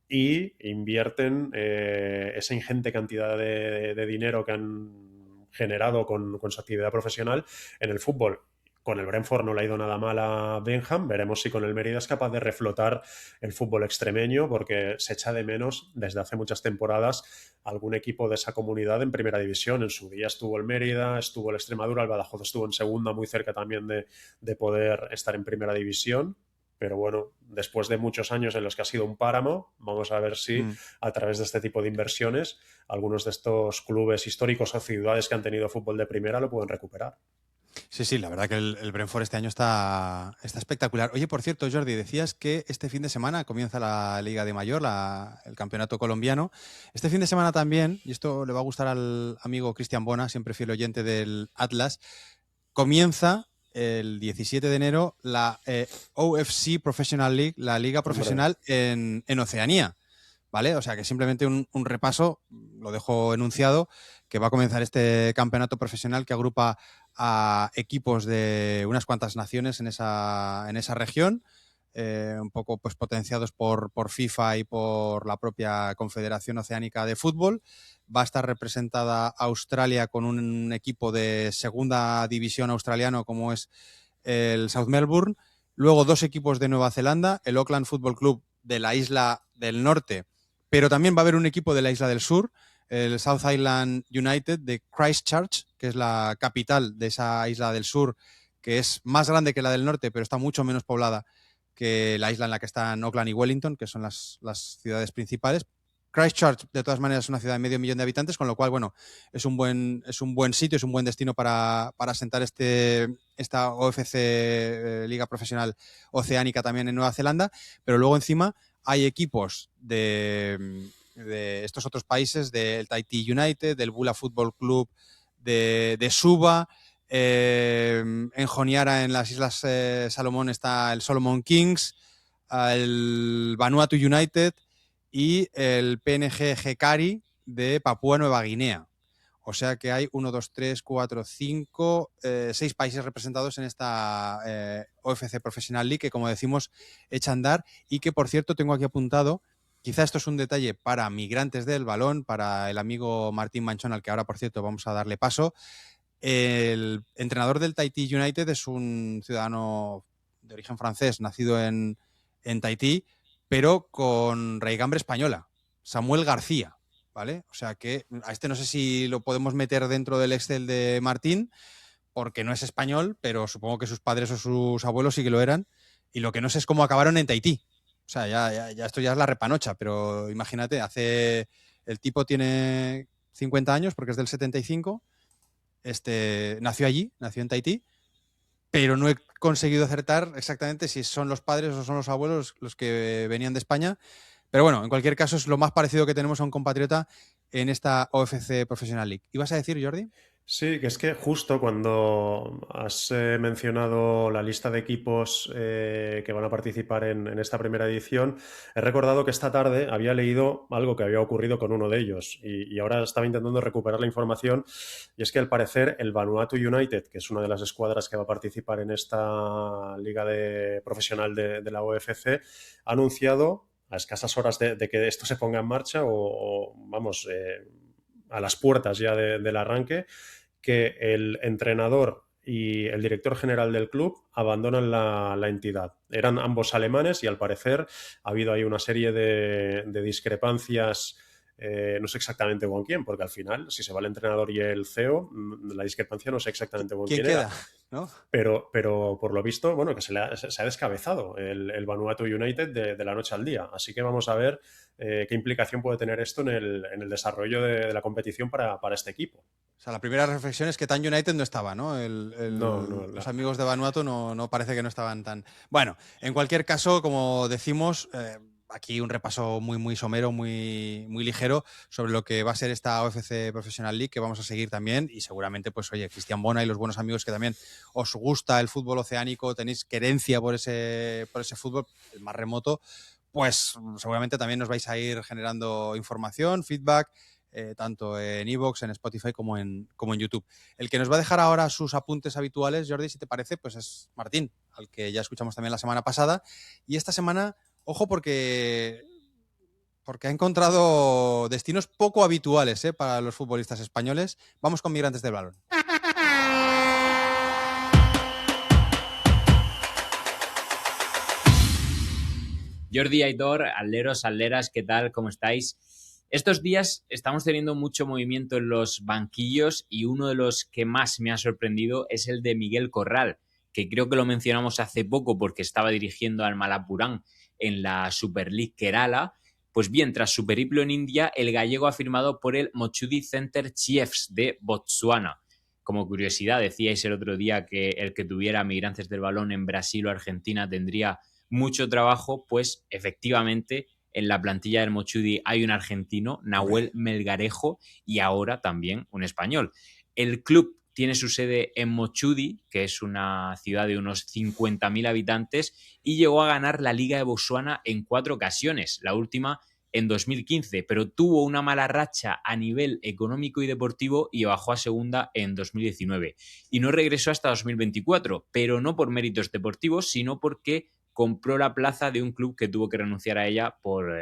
y invierten esa ingente cantidad de dinero que han generado con su actividad profesional en el fútbol. Con el Brentford no le ha ido nada mal a Benham. Veremos si con el Mérida es capaz de reflotar el fútbol extremeño, porque se echa de menos desde hace muchas temporadas algún equipo de esa comunidad en primera división. En su día estuvo el Mérida, estuvo el Extremadura, el Badajoz estuvo en segunda, muy cerca también de poder estar en primera división. Pero bueno, después de muchos años en los que ha sido un páramo, vamos a ver si Mm. a través de este tipo de inversiones algunos de estos clubes históricos o ciudades que han tenido fútbol de primera lo pueden recuperar. Sí, sí, la verdad que el Brentford este año está espectacular. Oye, por cierto, Jordi, decías que este fin de semana comienza la Liga de Mayor, el campeonato colombiano. Este fin de semana también, y esto le va a gustar al amigo Cristian Bona, siempre fiel oyente del Atlas, comienza el 17 de enero la OFC Professional League, la liga Hombre, profesional en Oceanía. ¿Vale? O sea que simplemente un repaso, lo dejo enunciado, que va a comenzar este campeonato profesional que agrupa a equipos de unas cuantas naciones en esa región, un poco pues potenciados por FIFA y por la propia Confederación Oceánica de Fútbol. Va a estar representada Australia con un equipo de segunda división australiano como es el South Melbourne. Luego dos equipos de Nueva Zelanda, el Auckland Football Club de la isla del norte, pero también va a haber un equipo de la isla del sur, el South Island United de Christchurch, que es la capital de esa isla del sur, que es más grande que la del norte, pero está mucho menos poblada que la isla en la que están Auckland y Wellington, que son las ciudades principales. Christchurch, de todas maneras, es una ciudad de medio millón de habitantes, con lo cual, bueno, es un buen sitio, es un buen destino para asentar esta OFC Liga Profesional Oceánica también en Nueva Zelanda, pero luego encima hay equipos de estos otros países, del Tahiti United, del Bula Football Club de Suba, en Honiara, en las Islas Salomón, está el Solomon Kings, el Vanuatu United y el PNG Hekari de Papúa Nueva Guinea. O sea que hay 1, 2, 3, 4, 5, 6 países representados en esta OFC Professional League que, como decimos, echa a andar y que, por cierto, tengo aquí apuntado. Quizá esto es un detalle para migrantes del balón, para el amigo Martín Manchón, al que ahora, por cierto, vamos a darle paso. El entrenador del Tahiti United es un ciudadano de origen francés, nacido en Tahití, pero con raigambre española, Samuel García, ¿vale? O sea que a este no sé si lo podemos meter dentro del Excel de Martín, porque no es español, pero supongo que sus padres o sus abuelos sí que lo eran, y lo que no sé es cómo acabaron en Tahití. O sea, ya esto ya es la repanocha, pero imagínate, el tipo tiene 50 años porque es del 75, nació allí, nació en Tahití, pero no he conseguido acertar exactamente si son los padres o son los abuelos los que venían de España. Pero bueno, en cualquier caso es lo más parecido que tenemos a un compatriota en esta OFC Professional League. ¿Ibas a decir, Jordi? sí, que es que justo cuando has mencionado la lista de equipos que van a participar en esta primera edición, he recordado que esta tarde había leído algo que había ocurrido con uno de ellos y ahora estaba intentando recuperar la información y es que al parecer el Vanuatu United, que es una de las escuadras que va a participar en esta liga profesional de la OFC, ha anunciado a escasas horas de que esto se ponga en marcha vamos, a las puertas ya del arranque, que el entrenador y el director general del club abandonan la entidad. Eran ambos alemanes y al parecer ha habido ahí una serie de discrepancias. No sé exactamente con quién, porque al final, si se va el entrenador y el CEO, la discrepancia no sé exactamente con ¿Quién quién era. queda? ¿No? Pero por lo visto, bueno, que se ha descabezado el Vanuatu United de la noche al día. Así que vamos a ver qué implicación puede tener esto en el desarrollo de la competición para este equipo. O sea, la primera reflexión es que tan United no estaba, ¿no? No, no, Los amigos de Vanuatu no parece que no estaban tan... Bueno, en cualquier caso, como decimos, aquí un repaso muy, muy somero, muy, muy ligero sobre lo que va a ser esta OFC Professional League, que vamos a seguir también. Y seguramente, pues, oye, Cristian Bona y los buenos amigos que también os gusta el fútbol oceánico, tenéis querencia por ese fútbol, el más remoto, pues seguramente también nos vais a ir generando información, feedback, tanto en iVoox, en Spotify como en YouTube. El que nos va a dejar ahora sus apuntes habituales, Jordi, si te parece, pues es Martín, al que ya escuchamos también la semana pasada. Y esta semana, ojo, porque ha encontrado destinos poco habituales para los futbolistas españoles. Vamos con Migrantes del Balón. Jordi, Aitor, alderos, alderas, ¿qué tal? ¿Cómo estáis? Estos días estamos teniendo mucho movimiento en los banquillos y uno de los que más me ha sorprendido es el de Miguel Corral, que creo que lo mencionamos hace poco porque estaba dirigiendo al Malapurán en la Super League Kerala. Pues bien, tras su periplo en India, el gallego ha firmado por el Mochudi Center Chiefs de Botsuana. como curiosidad, decíais el otro día que el que tuviera migrantes del balón en Brasil o Argentina tendría mucho trabajo, pues efectivamente en la plantilla del Mochudi hay un argentino, Nahuel Melgarejo, y ahora también un español. El club tiene su sede en Mochudi, que es una ciudad de unos 50.000 habitantes, y llegó a ganar la Liga de Botswana en 4 ocasiones, la última en 2015, pero tuvo una mala racha a nivel económico y deportivo y bajó a segunda en 2019. Y no regresó hasta 2024, pero no por méritos deportivos, sino porque compró la plaza de un club que tuvo que renunciar a ella por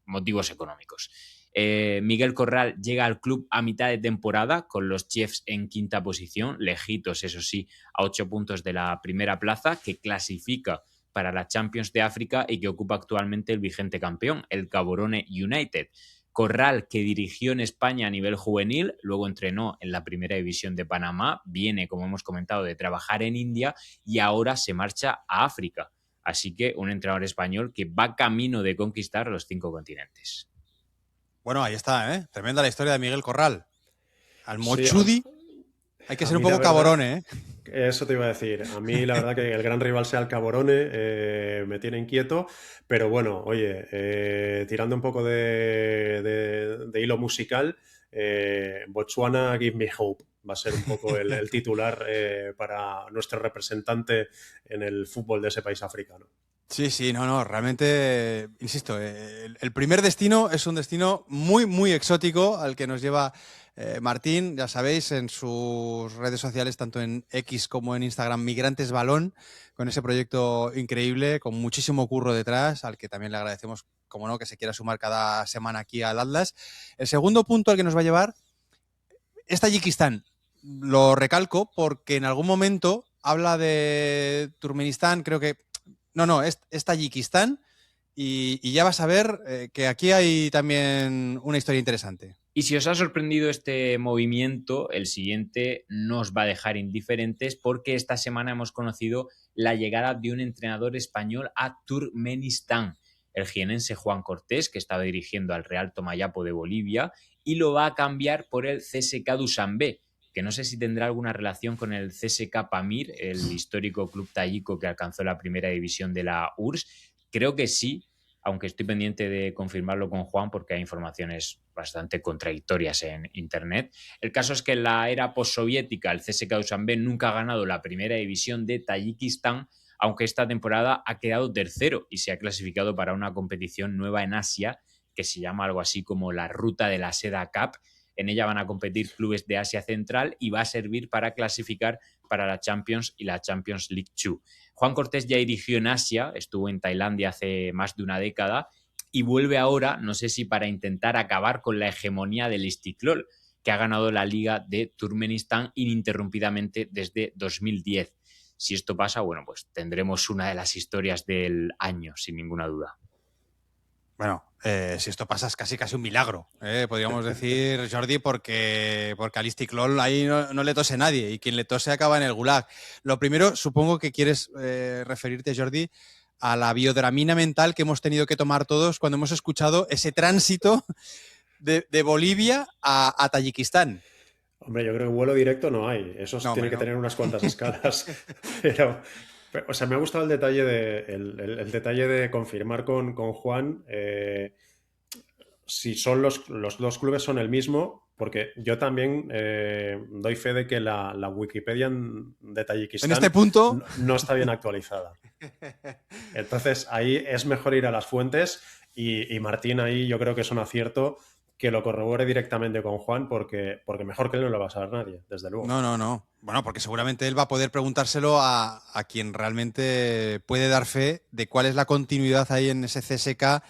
motivos económicos. Miguel Corral llega al club a mitad de temporada con los Chiefs en 5ª posición, lejitos, eso sí, a 8 puntos de la primera plaza, que clasifica para la Champions de África y que ocupa actualmente el vigente campeón, el Gaborone United. Corral, que dirigió en España a nivel juvenil, luego entrenó en la primera división de Panamá, viene, como hemos comentado, de trabajar en India y ahora se marcha a África. Así que un entrenador español que va camino de conquistar los 5 continentes. Bueno, ahí está, ¿eh? Tremenda la historia de Miguel Corral. Al Sí, Mochudi hay que ser un poco verdad, caborone, ¿eh? Eso te iba a decir. A mí la verdad que el gran rival sea el Gaborone me tiene inquieto, pero bueno, oye, tirando un poco de hilo musical, Botswana Give Me Hope va a ser un poco el titular para nuestro representante en el fútbol de ese país africano. Sí, no, realmente, insisto, el primer destino es un destino muy, muy exótico al que nos lleva Martín, ya sabéis, en sus redes sociales, tanto en X como en Instagram, Migrantes Balón, con ese proyecto increíble, con muchísimo curro detrás, al que también le agradecemos, como no, que se quiera sumar cada semana aquí al Atlas. El segundo punto al que nos va a llevar es Tayikistán. Lo recalco porque en algún momento habla de Turkmenistán, creo que no, es Tayikistán y ya vas a ver que aquí hay también una historia interesante. Y si os ha sorprendido este movimiento, el siguiente no os va a dejar indiferentes porque esta semana hemos conocido la llegada de un entrenador español a Turkmenistán, el jienense Juan Cortés, que estaba dirigiendo al Real Tomayapo de Bolivia, y lo va a cambiar por el CSKA Dusanbe, que no sé si tendrá alguna relación con el CSKA Pamir, el histórico club tayiko que alcanzó la primera división de la URSS. Creo que sí, aunque estoy pendiente de confirmarlo con Juan porque hay informaciones bastante contradictorias en internet. El caso es que en la era postsoviética el CSKA Dusanbe nunca ha ganado la primera división de Tayikistán, aunque esta temporada ha quedado tercero y se ha clasificado para una competición nueva en Asia que se llama algo así como la Ruta de la Seda Cup. En ella van a competir clubes de Asia Central y va a servir para clasificar para la Champions y la Champions League 2. Juan Cortés ya dirigió en Asia, estuvo en Tailandia hace más de una década y vuelve ahora, no sé si para intentar acabar con la hegemonía del Istiklol, que ha ganado la Liga de Turkmenistán ininterrumpidamente desde 2010. Si esto pasa, bueno, pues tendremos una de las historias del año, sin ninguna duda. Bueno, si esto pasa es casi un milagro, podríamos decir, Jordi, porque al Istiklol ahí no le tose nadie y quien le tose acaba en el gulag. Lo primero, supongo que quieres referirte, Jordi, a la biodramina mental que hemos tenido que tomar todos cuando hemos escuchado ese tránsito de Bolivia a Tayikistán. Hombre, yo creo que vuelo directo no hay. Eso no, tiene que tener unas cuantas escalas. Pero, o sea, me ha gustado el detalle el detalle de confirmar con Juan si son los dos clubes son el mismo, porque yo también doy fe de que la Wikipedia de Tayikistán en este punto no está bien actualizada. Entonces, ahí es mejor ir a las fuentes y Martín ahí yo creo que es un acierto que lo corrobore directamente con Juan porque mejor que él no lo va a saber nadie, desde luego. No. Bueno, porque seguramente él va a poder preguntárselo a quien realmente puede dar fe de cuál es la continuidad ahí en ese CSKA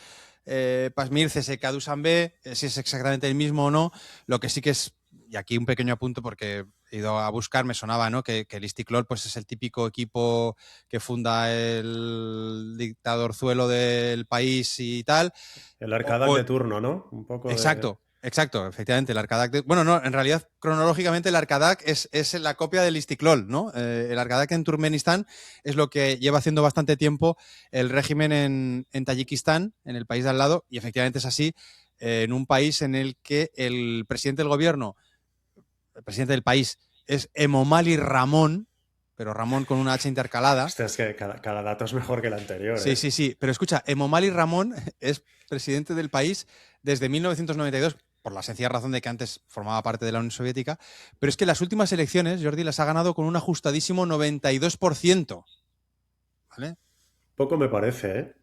Pamir, CSKA Dusanbe, si es exactamente el mismo o no. Lo que sí que es, y aquí un pequeño apunto porque he ido a buscar, me sonaba, ¿no? que el Istiklol pues, es el típico equipo que funda el dictadorzuelo del país y tal. El Arkadak de turno, ¿no? Un poco Exacto, efectivamente. El Arkadak bueno, no, en realidad, cronológicamente, el Arkadak es la copia del Istiklol, ¿no? El Arkadak en Turkmenistán es lo que lleva haciendo bastante tiempo el régimen en Tayikistán, en el país de al lado, y efectivamente es así, en un país en el que el presidente del gobierno, el presidente del país, es Emomali Ramón, pero Ramón con una H intercalada. Hostia, es que cada dato es mejor que el anterior. Sí, sí, sí. Pero escucha, Emomali Ramón es presidente del país desde 1992, por la sencilla razón de que antes formaba parte de la Unión Soviética. Pero es que las últimas elecciones, Jordi, las ha ganado con un ajustadísimo 92%. ¿Vale? Poco me parece, ¿eh?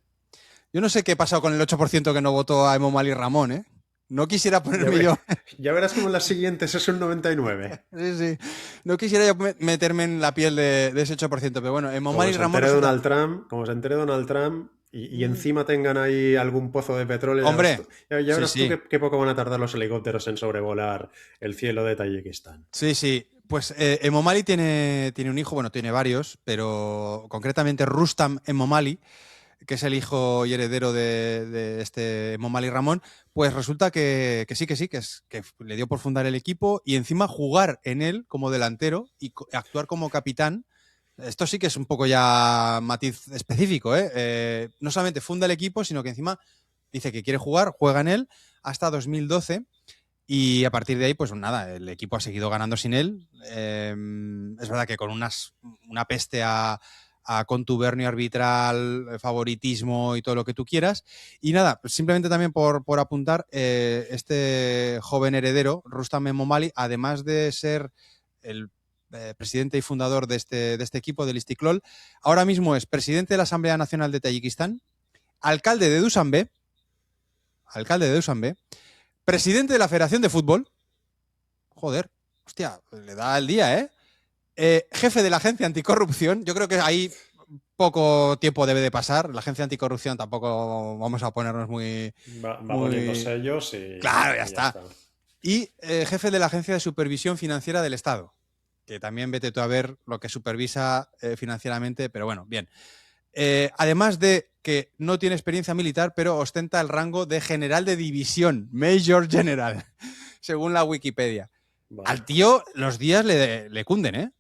Yo no sé qué ha pasado con el 8% que no votó a Emomali Ramón, ¿eh? No quisiera ponerme yo. Ya verás como en las siguientes es un 99. Sí, sí. No quisiera yo meterme en la piel de ese 8%, pero bueno, Emomali Ramón. Como se entere Donald Trump y encima tengan ahí algún pozo de petróleo. Hombre, ya verás sí, tú qué poco van a tardar los helicópteros en sobrevolar el cielo de Tayikistán. Sí, sí. Pues Emomali tiene un hijo, bueno, tiene varios, pero concretamente Rustam Emomali, que es el hijo y heredero de este Emomali Ramón, pues resulta que sí, que le dio por fundar el equipo y encima jugar en él como delantero y actuar como capitán. Esto sí que es un poco ya matiz específico, ¿eh? No solamente funda el equipo, sino que encima dice que quiere jugar, juega en él hasta 2012 y a partir de ahí, pues nada, el equipo ha seguido ganando sin él. Es verdad que con una peste a contubernio arbitral, favoritismo y todo lo que tú quieras. Y nada, simplemente también por apuntar, este joven heredero, Rustam Emomali, además de ser el presidente y fundador de este equipo, del Istiklol, ahora mismo es presidente de la Asamblea Nacional de Tayikistán, alcalde de Dushanbe, presidente de la Federación de Fútbol, joder, hostia, le da el día, jefe de la Agencia Anticorrupción. Yo creo que ahí poco tiempo debe de pasar. La Agencia Anticorrupción tampoco vamos a ponernos muy... Va poniendo sellos y... Claro, ya está. Y jefe de la Agencia de Supervisión Financiera del Estado, que también vete tú a ver lo que supervisa financieramente, pero bueno, bien. Además de que no tiene experiencia militar, pero ostenta el rango de general de división, Major General, según la Wikipedia. Vale. Al tío los días le cunden, ¿eh?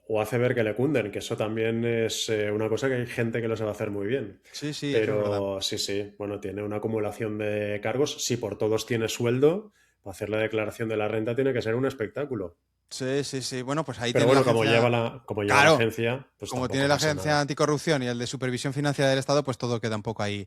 O hace ver que le cunden, que eso también es una cosa que hay gente que lo sabe hacer muy bien. Sí, sí. Pero sí, bueno, tiene una acumulación de cargos. Si por todos tiene sueldo, para hacer la declaración de la renta tiene que ser un espectáculo. Sí, sí, sí. Bueno, pues ahí pero tiene bueno, como lleva la agencia... Pues como tiene la Agencia Anticorrupción y el de Supervisión Financiera del Estado, pues todo queda un poco ahí.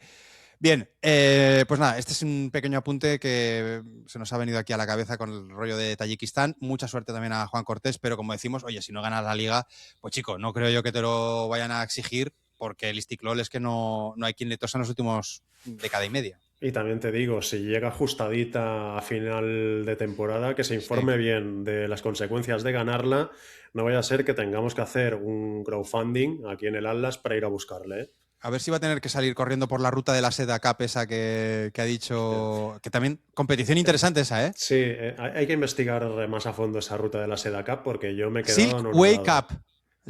Bien, pues nada, este es un pequeño apunte que se nos ha venido aquí a la cabeza con el rollo de Tayikistán. Mucha suerte también a Juan Cortés, pero como decimos, oye, si no ganas la Liga, pues chico, no creo yo que te lo vayan a exigir, porque el Istiklol es que no hay quien le tosa en los últimos década y media. Y también te digo, si llega ajustadita a final de temporada, que se informe bien de las consecuencias de ganarla. No vaya a ser que tengamos que hacer un crowdfunding aquí en el Atlas para ir a buscarle, ¿eh? A ver si va a tener que salir corriendo por la ruta de la Seda Cup esa que ha dicho. Que también, competición interesante esa, ¿eh? Sí, hay que investigar más a fondo esa ruta de la Seda Cup porque yo me he quedado... Silk Wake Up,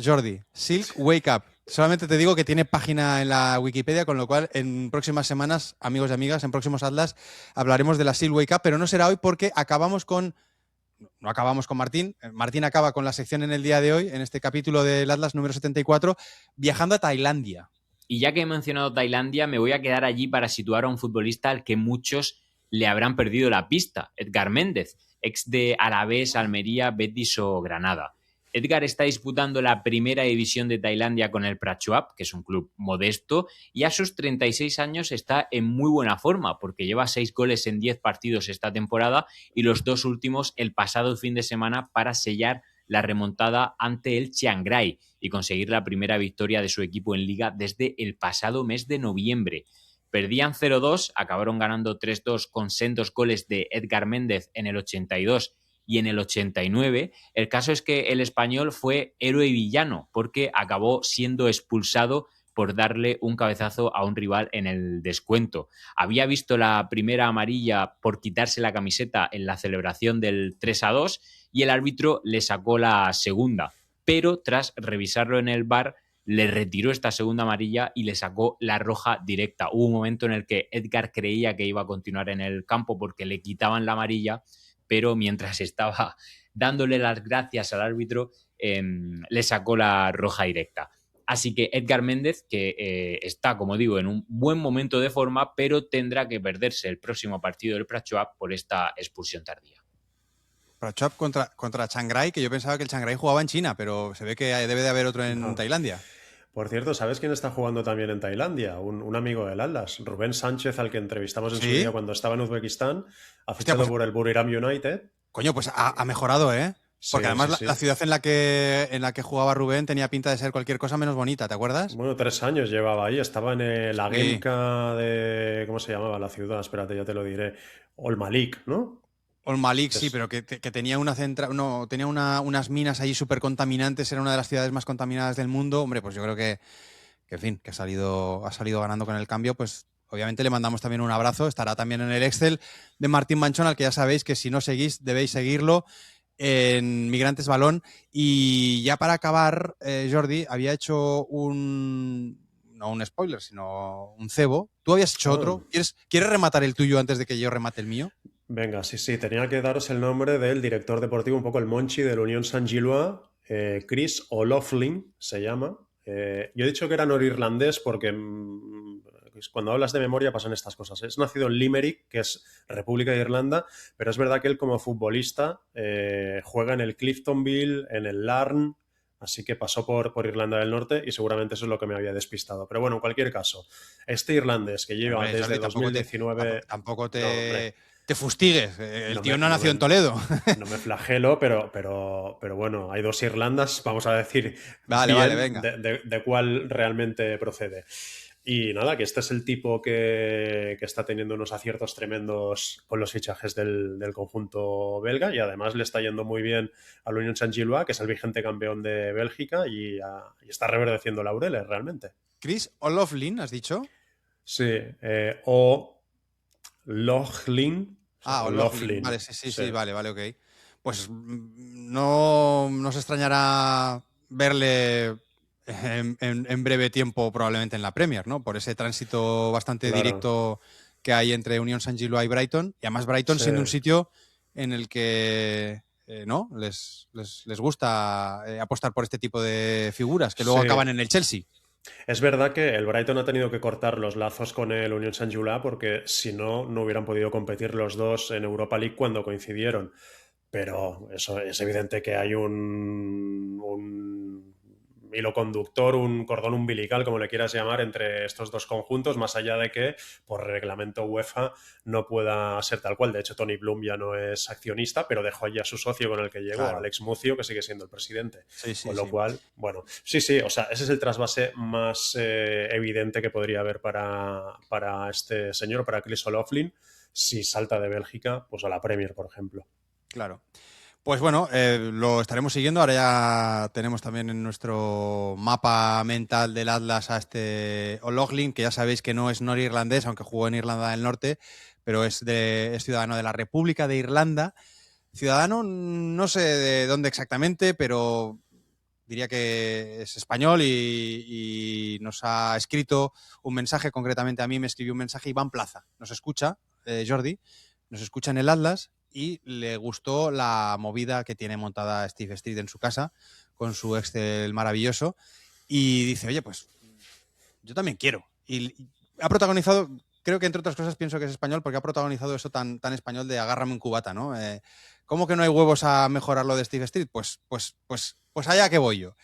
Jordi. Silk Wake Up. Solamente te digo que tiene página en la Wikipedia, con lo cual en próximas semanas, amigos y amigas, en próximos Atlas hablaremos de la Silk Wake Up, pero no será hoy porque no acabamos con Martín. Martín acaba con la sección en el día de hoy, en este capítulo del Atlas número 74, viajando a Tailandia. Y ya que he mencionado Tailandia, me voy a quedar allí para situar a un futbolista al que muchos le habrán perdido la pista, Edgar Méndez, ex de Alavés, Almería, Betis o Granada. Edgar está disputando la primera división de Tailandia con el Prachuap, que es un club modesto, y a sus 36 años está en muy buena forma, porque lleva 6 goles en 10 partidos esta temporada y los 2 últimos el pasado fin de semana para sellar la remontada ante el Chiang Rai y conseguir la primera victoria de su equipo en Liga desde el pasado mes de noviembre. Perdían 0-2, acabaron ganando 3-2 con sendos goles de Edgar Méndez en el 82 y en el 89. El caso es que el español fue héroe y villano porque acabó siendo expulsado por darle un cabezazo a un rival en el descuento. Había visto la primera amarilla por quitarse la camiseta en la celebración del 3-2 y el árbitro le sacó la segunda, pero tras revisarlo en el VAR le retiró esta segunda amarilla y le sacó la roja directa. Hubo un momento en el que Edgar creía que iba a continuar en el campo porque le quitaban la amarilla, pero mientras estaba dándole las gracias al árbitro, le sacó la roja directa. Así que Edgar Méndez, que está, como digo, en un buen momento de forma, pero tendrá que perderse el próximo partido del Prachuap por esta expulsión tardía. Prachop contra Chiang Rai, que yo pensaba que el Chiang Rai jugaba en China, pero se ve que debe de haber otro en No. Tailandia. Por cierto, ¿sabes quién está jugando también en Tailandia? Un amigo del Atlas, Rubén Sánchez, al que entrevistamos en su día ¿Sí? cuando estaba en Uzbekistán, ha Hostia, fichado pues, por el Buriram United. coño, pues ha mejorado, ¿eh? Porque Sí, además sí, la sí. ciudad en la que jugaba Rubén tenía pinta de ser cualquier cosa menos bonita, ¿te acuerdas? Bueno, 3 años llevaba ahí, estaba en la Sí. Gemka de... ¿Cómo se llamaba la ciudad? Espérate, ya te lo diré. Olmalik, ¿no? Ol Malik, sí, Es- pero que tenía tenía unas minas allí súper contaminantes, era una de las ciudades más contaminadas del mundo. Hombre, pues yo creo en fin, que ha salido ganando con el cambio, pues obviamente le mandamos también un abrazo. Estará también en el Excel de Martín Manchón, al que ya sabéis que si no seguís, debéis seguirlo en Migrantes Balón. Y ya para acabar, Jordi, había hecho no un spoiler, sino un cebo. Tú habías hecho Ah, otro. ¿Quieres rematar el tuyo antes de que yo remate el mío? venga, sí, sí, tenía que daros el nombre del director deportivo, un poco el Monchi del Unión Saint-Gilloise, Chris O'Loughlin se llama. Yo he dicho que era norirlandés porque cuando hablas de memoria pasan estas cosas. Es nacido en Limerick, que es República de Irlanda, pero es verdad que él como futbolista juega en el Cliftonville, en el Larne, así que pasó por Irlanda del Norte y seguramente eso es lo que me había despistado. Pero bueno, en cualquier caso, este irlandés que lleva Hombre, desde Jordi, 2019... tampoco No, hombre, te fustigues. El no tío me, no no nació en me, Toledo. no me flagelo, pero bueno, hay dos Irlandas, vamos a decir Vale, vale, bien venga. de cuál realmente procede. Y nada, que este es el tipo que está teniendo unos aciertos tremendos con los fichajes del conjunto belga y además le está yendo muy bien al Unión Saint-Gilloise, que es el vigente campeón de Bélgica y está reverdeciendo laureles realmente. Chris O'Loughlin, ¿has dicho? Sí, o Loughlin, o sea, Ah, o O'Loughlin. Loughlin, Vale, sí, sí, sí. sí, vale, vale, ok. Pues no nos extrañará verle en breve tiempo probablemente en la Premier, ¿no? Por ese tránsito bastante Claro, directo que hay entre Unión Saint-Gilloise y Brighton. Y además Brighton sí. siendo un sitio en el que ¿no? Les gusta apostar por este tipo de figuras que luego Sí, acaban en el Chelsea. es verdad que el Brighton ha tenido que cortar los lazos con el Unión Saint-Gilloise porque si no, no hubieran podido competir los dos en Europa League cuando coincidieron. Pero eso es evidente que hay un hilo conductor, un cordón umbilical, como le quieras llamar, entre estos dos conjuntos, más allá de que por reglamento UEFA no pueda ser tal cual. De hecho, Tony Bloom ya no es accionista, pero dejó allí a su socio con el que llegó, Claro. Alex Mucio, que sigue siendo el presidente. Sí, sí, Con lo sí. cual, bueno, sí, o sea, ese es el trasvase más evidente que podría haber para este señor, para Chris O'Loughlin, si salta de Bélgica, pues a la Premier, por ejemplo. Claro. Pues bueno, lo estaremos siguiendo. Ahora ya tenemos también en nuestro mapa mental del Atlas a este O'Loughlin, que ya sabéis que no es norirlandés, aunque jugó en Irlanda del Norte, pero es ciudadano de la República de Irlanda. Ciudadano, no sé de dónde exactamente, pero diría que es español y nos ha escrito un mensaje, concretamente a mí me escribió un mensaje Iván Plaza. Nos escucha, Jordi, nos escucha en el Atlas y le gustó la movida que tiene montada Steve Street en su casa con su Excel maravilloso y dice, oye, pues yo también quiero. Y ha protagonizado, creo que entre otras cosas pienso que es español porque ha protagonizado eso tan español de agárrame un cubata, ¿no? ¿Cómo que no hay huevos a mejorar lo de Steve Street? Pues allá que voy yo.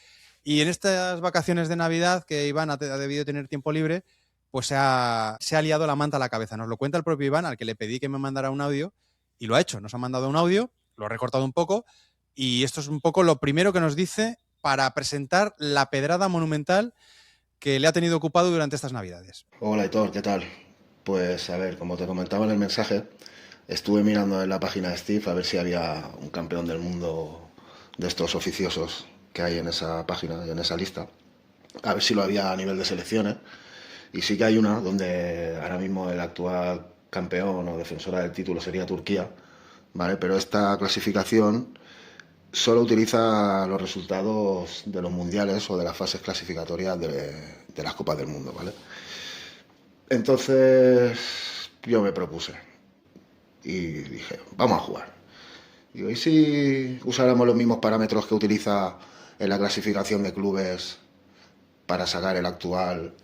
Y en estas vacaciones de Navidad que Iván ha debido tener tiempo libre, pues se ha liado la manta a la cabeza. Nos lo cuenta el propio Iván, al que le pedí que me mandara un audio, y lo ha hecho. Nos ha mandado un audio, lo ha recortado un poco, y esto es un poco lo primero que nos dice para presentar la pedrada monumental que le ha tenido ocupado durante estas Navidades. Hola Hitor, ¿qué tal? Pues a ver, como te comentaba en el mensaje, estuve mirando en la página de Steve a ver si había un campeón del mundo de estos oficiosos que hay en esa página, en esa lista, a ver si lo había a nivel de selecciones. Y sí que hay una donde ahora mismo el actual campeón o defensora del título sería Turquía, ¿vale? Pero esta clasificación solo utiliza los resultados de los mundiales o de las fases clasificatorias de las Copas del Mundo, ¿vale? Entonces yo me propuse y dije, vamos a jugar. Digo, ¿y si usáramos los mismos parámetros que utiliza en la clasificación de clubes para sacar el actual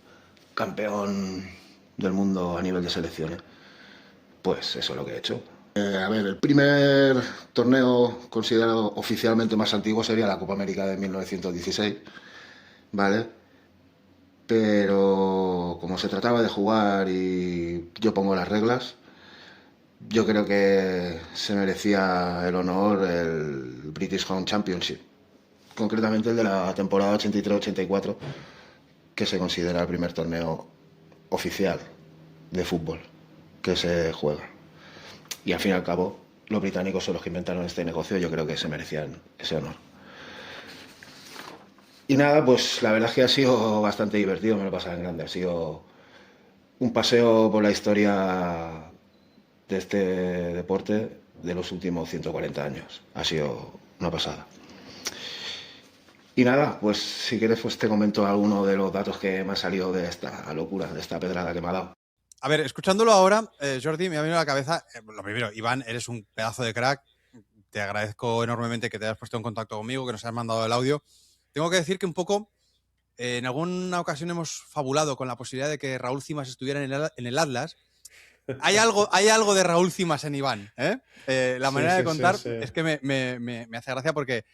campeón del mundo a nivel de selecciones? Pues eso es lo que he hecho. A ver, el primer torneo considerado oficialmente más antiguo sería la Copa América de 1916, ¿vale? Pero como se trataba de jugar y yo pongo las reglas, yo creo que se merecía el honor el British Home Championship, concretamente el de la temporada 83-84, que se considera el primer torneo oficial de fútbol que se juega. Y al fin y al cabo, los británicos son los que inventaron este negocio, yo creo que se merecían ese honor. Y nada, pues la verdad es que ha sido bastante divertido, me lo he pasado en grande. Ha sido un paseo por la historia de este deporte de los últimos 140 años. Ha sido una pasada. Y nada, pues si quieres pues te comento alguno de los datos que me ha salido de esta locura, de esta pedrada que me ha dado. A ver, escuchándolo ahora, Jordi, me ha venido a la cabeza, lo primero, Iván, eres un pedazo de crack, te agradezco enormemente que te hayas puesto en contacto conmigo, que nos hayas mandado el audio. Tengo que decir que un poco, en alguna ocasión hemos fabulado con la posibilidad de que Raúl Cimas estuviera en el Atlas. Hay algo de Raúl Cimas en Iván, ¿eh? La manera de contar es que me hace gracia porque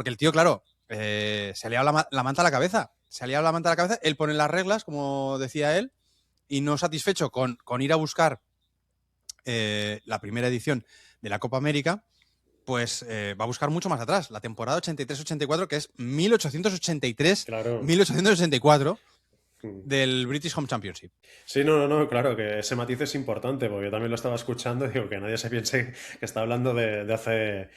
el tío, claro, se le ha liado la manta a la cabeza. Se ha liado la manta a la cabeza, él pone las reglas, como decía él, y no satisfecho con ir a buscar la primera edición de la Copa América, pues va a buscar mucho más atrás, la temporada 83-84, que es 1883-1884 del British Home Championship. Sí, no, claro, que ese matiz es importante, porque yo también lo estaba escuchando y digo que nadie se piense que está hablando de hace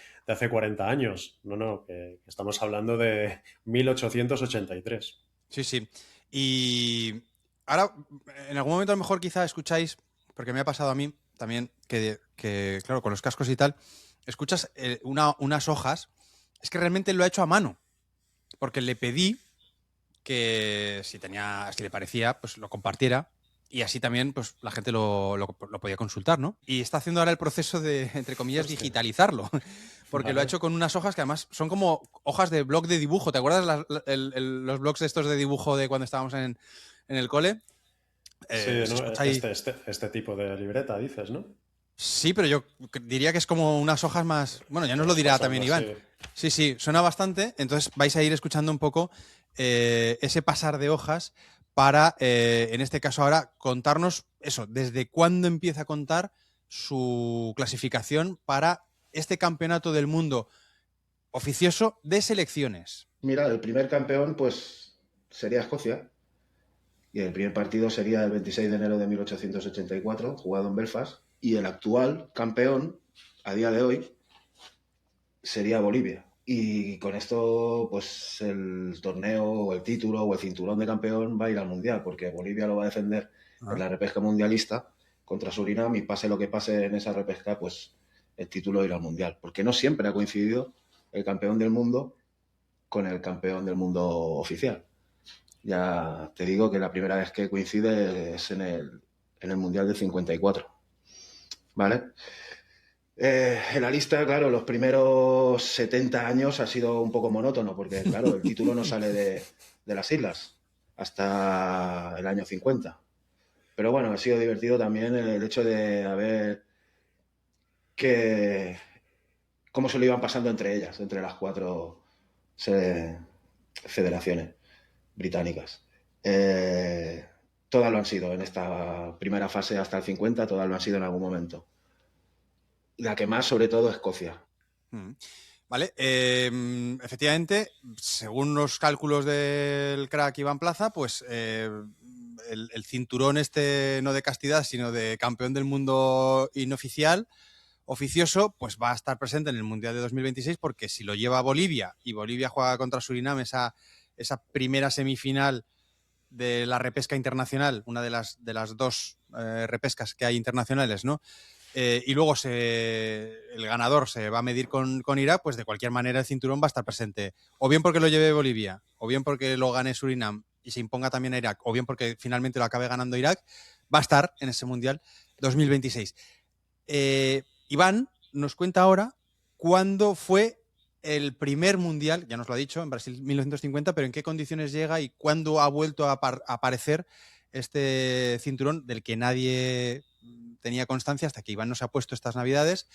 40 años. No, que estamos hablando de 1883. Sí. Y ahora, en algún momento a lo mejor quizá escucháis, porque me ha pasado a mí también, que claro, con los cascos y tal, escuchas unas hojas. Es que realmente lo ha hecho a mano, porque le pedí que si le parecía, pues lo compartiera y así también pues la gente lo podía consultar, ¿no? Y está haciendo ahora el proceso de, entre comillas, digitalizarlo, porque Vale. lo ha hecho con unas hojas que además son como hojas de blog de dibujo. ¿Te acuerdas los blogs estos de dibujo de cuando estábamos en el cole? Sí, ¿no? Este tipo de libreta, dices, ¿no? Sí, pero yo diría que es como unas hojas más... Bueno, ya nos lo dirá también Iván. Sí, suena bastante. Entonces vais a ir escuchando un poco ese pasar de hojas para, en este caso ahora, contarnos eso, desde cuándo empieza a contar su clasificación para este campeonato del mundo oficioso de selecciones. Mira, el primer campeón pues sería Escocia. Y el primer partido sería el 26 de enero de 1884, jugado en Belfast. Y el actual campeón, a día de hoy, sería Bolivia. Y con esto, pues el torneo o el título o el cinturón de campeón va a ir al Mundial, porque Bolivia lo va a defender en la repesca mundialista contra Surinam, y pase lo que pase en esa repesca, pues el título irá al Mundial. Porque no siempre ha coincidido el campeón del mundo con el campeón del mundo oficial. Ya te digo que la primera vez que coincide es en el Mundial del 54. ¿Vale? En la lista, claro, los primeros 70 años ha sido un poco monótono, porque, claro, el título no sale de las islas hasta el año 50. Pero bueno, ha sido divertido también el hecho de ver cómo se lo iban pasando entre ellas, entre las 4 federaciones británicas. Todas lo han sido en esta primera fase hasta el 50, todas lo han sido en algún momento. La que más, sobre todo, Escocia. Vale, efectivamente, según los cálculos del crack Iván Plaza, pues el cinturón este no de castidad, sino de campeón del mundo inoficial, oficioso, pues va a estar presente en el Mundial de 2026, porque si lo lleva Bolivia y Bolivia juega contra Surinam, esa primera semifinal de la repesca internacional, una de las 2 repescas que hay internacionales, ¿no? Y luego el ganador se va a medir con Irak, pues de cualquier manera el cinturón va a estar presente, o bien porque lo lleve Bolivia, o bien porque lo gane Surinam y se imponga también a Irak, o bien porque finalmente lo acabe ganando Irak, va a estar en ese Mundial 2026. Iván nos cuenta ahora cuándo fue el primer Mundial, ya nos lo ha dicho, en Brasil 1950, pero en qué condiciones llega y cuándo ha vuelto a aparecer este cinturón del que nadie tenía constancia, hasta que Iván nos ha puesto estas navidades,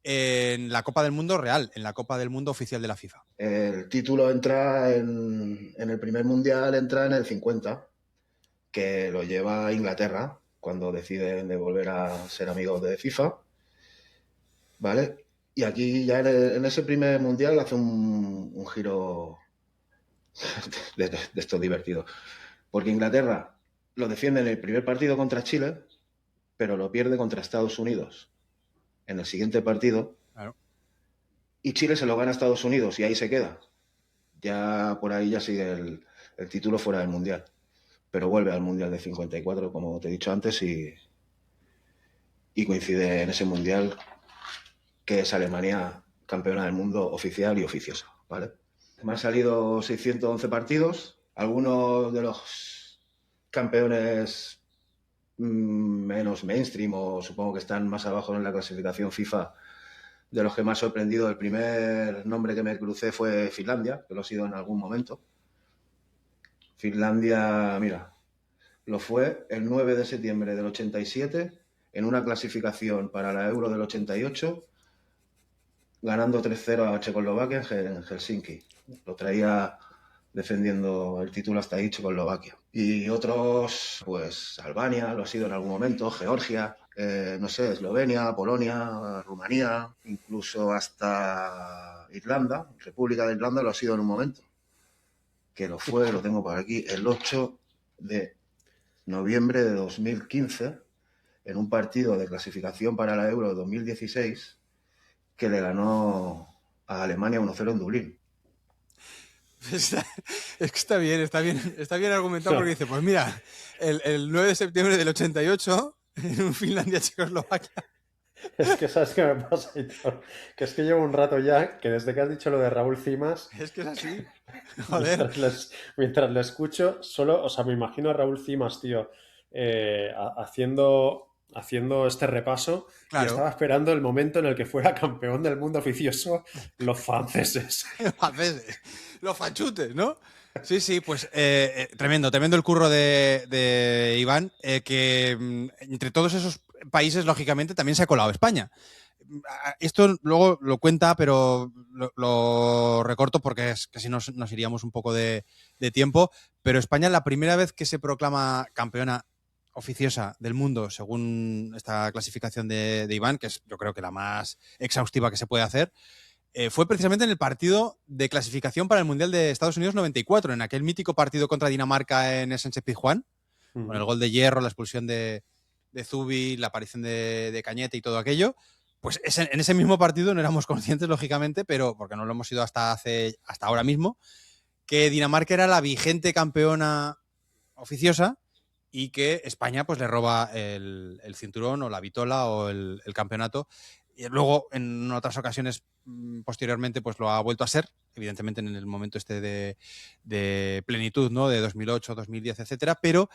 en la Copa del Mundo real, en la Copa del Mundo oficial de la FIFA. El título entra en el primer mundial, entra en el 50, que lo lleva Inglaterra cuando deciden de volver a ser amigos de FIFA, ¿vale? Y aquí ya en ese primer mundial hace un giro de estos divertidos, porque Inglaterra lo defiende en el primer partido contra Chile, pero lo pierde contra Estados Unidos en el siguiente partido. Claro. Y Chile se lo gana a Estados Unidos y ahí se queda. Ya por ahí ya sigue el título fuera del Mundial. Pero vuelve al Mundial de 54, como te he dicho antes, y coincide en ese Mundial que es Alemania campeona del mundo oficial y oficiosa, ¿vale? Me han salido 611 partidos. Algunos de los campeones menos mainstream, o supongo que están más abajo en la clasificación FIFA, de los que me ha sorprendido, el primer nombre que me crucé fue Finlandia, que lo ha sido en algún momento. Finlandia, mira, lo fue el 9 de septiembre del 87 en una clasificación para la Euro del 88, ganando 3-0 a Checoslovaquia en Helsinki. Lo traía defendiendo el título hasta ahí Checoslovaquia. Y otros, pues Albania lo ha sido en algún momento, Georgia, no sé, Eslovenia, Polonia, Rumanía, incluso hasta Irlanda, República de Irlanda lo ha sido en un momento. Que lo fue, lo tengo por aquí, el 8 de noviembre de 2015, en un partido de clasificación para la Euro de 2016, que le ganó a Alemania 1-0 en Dublín. Es que está bien argumentado, porque dice, pues mira, el 9 de septiembre del 88, en un Finlandia-Checoslovaquia. Es que sabes qué me pasa, Hitor? Que es que llevo un rato ya, que desde que has dicho lo de Raúl Cimas, Es que es así. Joder. mientras le escucho, solo, o sea, me imagino a Raúl Cimas, tío, haciendo este repaso, Claro. y estaba esperando el momento en el que fuera campeón del mundo oficioso los franceses. Los fachutes, ¿no? Sí, pues tremendo el curro de Iván, que entre todos esos países, lógicamente, también se ha colado España. Esto luego lo cuenta, pero lo recorto porque es que si no nos iríamos un poco de tiempo. Pero España, la primera vez que se proclama campeona oficiosa del mundo, según esta clasificación de Iván, que es yo creo que la más exhaustiva que se puede hacer, fue precisamente en el partido de clasificación para el Mundial de Estados Unidos 94, en aquel mítico partido contra Dinamarca en Sánchez-Pizjuán, con el gol de Hierro, la expulsión de Zubi, la aparición de Cañete y todo aquello. Pues en ese mismo partido no éramos conscientes, lógicamente, pero porque no lo hemos sido hasta ahora mismo, que Dinamarca era la vigente campeona oficiosa y que España pues le roba el cinturón o la vitola o el campeonato. Y luego, en otras ocasiones, posteriormente, pues lo ha vuelto a ser, evidentemente en el momento este de plenitud, ¿no? De 2008, 2010, etcétera, pero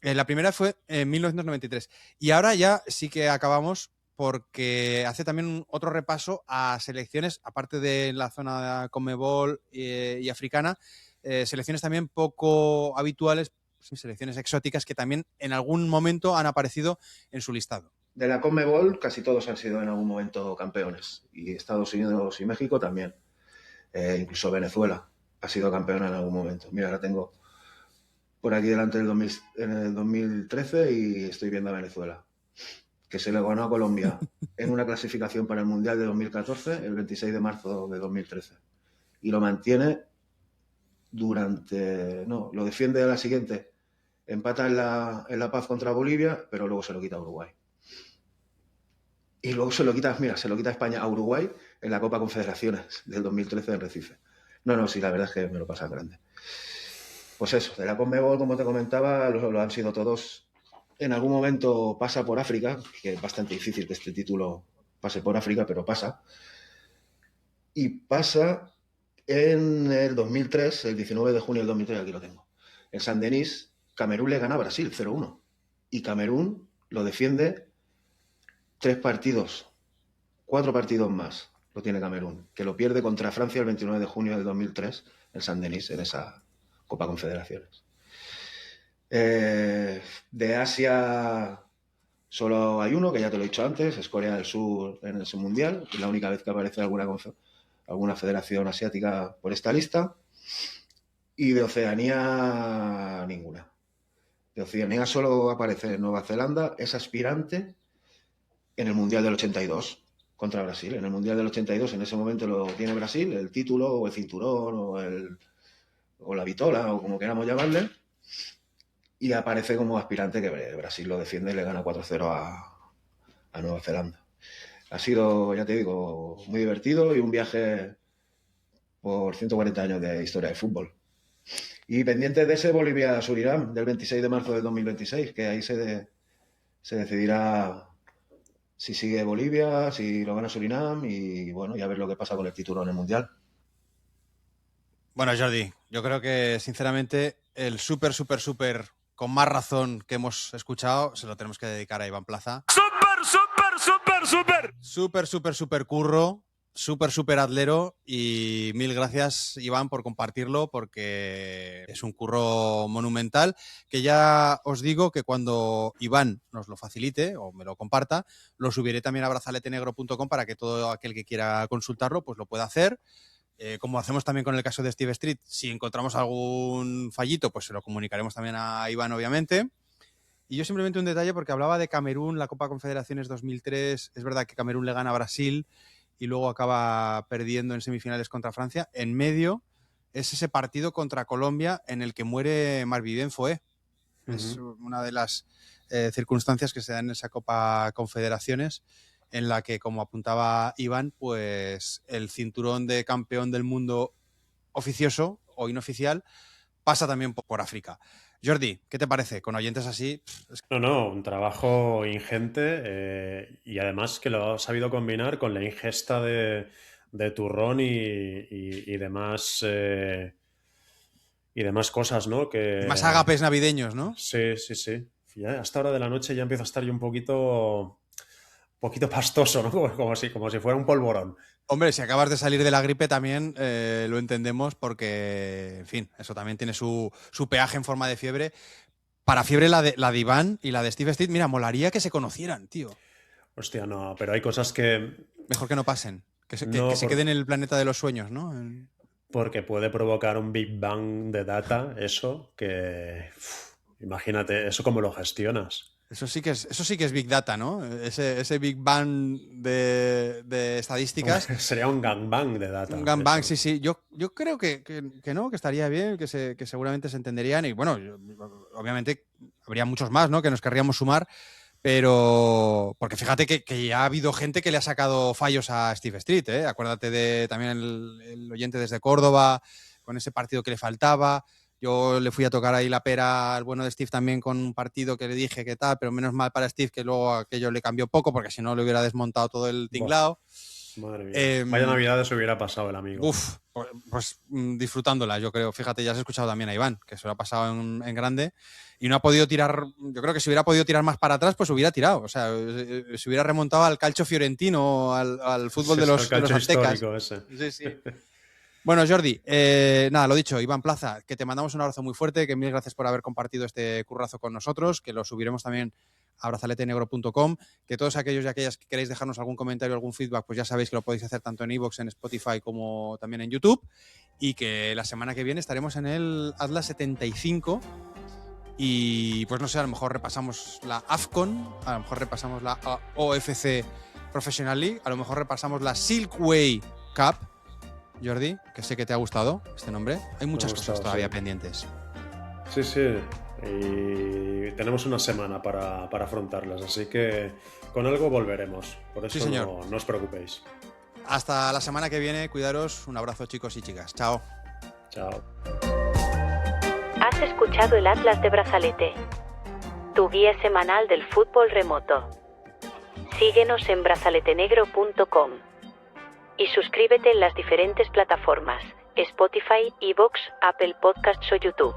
la primera fue en 1993. Y ahora ya sí que acabamos, porque hace también otro repaso a selecciones, aparte de la zona Conmebol y africana, selecciones también poco habituales, selecciones exóticas que también en algún momento han aparecido en su listado. De la Conmebol casi todos han sido en algún momento campeones, y Estados Unidos y México también, incluso Venezuela ha sido campeona en algún momento. Mira, ahora tengo por aquí delante en el 2013 y estoy viendo a Venezuela, que se le ganó a Colombia en una clasificación para el Mundial de 2014, el 26 de marzo de 2013, y lo mantiene lo defiende a la siguiente, empata en la paz contra Bolivia, pero luego se lo quita a Uruguay. Y luego se lo quita España a Uruguay en la Copa Confederaciones del 2013 en Recife. Sí, la verdad es que me lo pasa grande. Pues eso, de la Conmebol, como te comentaba, lo han sido todos. En algún momento pasa por África, que es bastante difícil que este título pase por África, pero pasa. Y pasa en el 2003, el 19 de junio del 2003, aquí lo tengo. En Saint-Denis, Camerún le gana a Brasil 0-1. Y Camerún lo defiende 4 partidos más lo tiene Camerún, que lo pierde contra Francia el 29 de junio del 2003 en Saint-Denis, en esa Copa Confederaciones. De Asia Solo hay uno, que ya te lo he dicho antes, es Corea del Sur en ese mundial, es la única vez que aparece alguna federación asiática por esta lista. Y de Oceanía, ninguna. De Oceanía solo aparece Nueva Zelanda, es aspirante en el Mundial del 82 contra Brasil. En el Mundial del 82 en ese momento lo tiene Brasil, el título o el cinturón o la vitola o como queramos llamarle, y aparece como aspirante, que Brasil lo defiende y le gana 4-0 a Nueva Zelanda. Ha sido, ya te digo, muy divertido y un viaje por 140 años de historia de fútbol. Y pendiente de ese Bolivia-Surinam del 26 de marzo del 2026, que ahí se decidirá si sigue Bolivia, si lo gana Surinam y bueno, ya ver lo que pasa con el título en el Mundial. Bueno, Jordi, yo creo que sinceramente el súper con más razón que hemos escuchado se lo tenemos que dedicar a Iván Plaza. Súper curro. Súper atlero, y mil gracias, Iván, por compartirlo, porque es un curro monumental que ya os digo que cuando Iván nos lo facilite o me lo comparta, lo subiré también a brazaletenegro.com para que todo aquel que quiera consultarlo pues lo pueda hacer. Como hacemos también con el caso de Steve Street, si encontramos algún fallito, pues se lo comunicaremos también a Iván, obviamente. Y yo simplemente un detalle, porque hablaba de Camerún, la Copa Confederaciones 2003, es verdad que Camerún le gana a Brasil y luego acaba perdiendo en semifinales contra Francia. En medio es ese partido contra Colombia en el que muere Marviden Foé. Uh-huh. Es una de las circunstancias que se dan en esa Copa Confederaciones, en la que, como apuntaba Iván, pues el cinturón de campeón del mundo oficioso o inoficial pasa también por África. Jordi, ¿qué te parece? Con oyentes así... No, un trabajo ingente y además que lo ha sabido combinar con la ingesta de turrón y demás cosas, ¿no? Más ágapes navideños, ¿no? Sí. Ya a esta hora de la noche ya empiezo a estar yo un poquito pastoso, ¿no? Como si fuera un polvorón. Hombre, si acabas de salir de la gripe también lo entendemos, porque, en fin, eso también tiene su peaje en forma de fiebre. Para fiebre la de Iván y la de Steve Street, mira, molaría que se conocieran, tío. Hostia, no, pero hay cosas que... Mejor que no pasen, que se queden en el planeta de los sueños, ¿no? Porque puede provocar un Big Bang de data, eso, que... imagínate, ¿eso cómo lo gestionas? Eso sí que es Big Data, ¿no? Ese Big Bang de estadísticas. Sería un gangbang de data. Un gangbang, sí. Yo creo que no, que estaría bien, que seguramente se entenderían. Y bueno, obviamente habría muchos más, ¿no? Que nos querríamos sumar. Pero... porque fíjate que ya ha habido gente que le ha sacado fallos a Steve Street, ¿eh? Acuérdate de también el oyente desde Córdoba, con ese partido que le faltaba. Yo le fui a tocar ahí la pera al bueno de Steve también con un partido que le dije que tal, pero menos mal para Steve que luego aquello le cambió poco, porque si no le hubiera desmontado todo el tinglado. Madre mía. Vaya Navidades hubiera pasado el amigo. Pues disfrutándola, yo creo. Fíjate, ya has escuchado también a Iván, que se lo ha pasado en grande y no ha podido tirar. Yo creo que si hubiera podido tirar más para atrás, pues hubiera tirado. O sea, se hubiera remontado al calcio fiorentino, al fútbol de los aztecas. Sí. Bueno, Jordi, nada, lo dicho, Iván Plaza, que te mandamos un abrazo muy fuerte, que mil gracias por haber compartido este currazo con nosotros, que lo subiremos también a brazaletenegro.com, que todos aquellos y aquellas que queréis dejarnos algún comentario, algún feedback, pues ya sabéis que lo podéis hacer tanto en iVoox, en Spotify, como también en YouTube, y que la semana que viene estaremos en el Atlas 75 y pues no sé, a lo mejor repasamos la AFCON, a lo mejor repasamos la OFC Professional League, a lo mejor repasamos la Silkway Cup. Jordi, que sé que te ha gustado este nombre. Hay muchas cosas todavía pendientes. Sí. Y tenemos una semana para afrontarlas, así que con algo volveremos. Por eso no os preocupéis. Hasta la semana que viene, cuidaros. Un abrazo, chicos y chicas. Chao. Has escuchado el Atlas de Brazalete, tu guía semanal del fútbol remoto. Síguenos en brazaletenegro.com. Y suscríbete en las diferentes plataformas: Spotify, iVoox, Apple Podcasts o YouTube.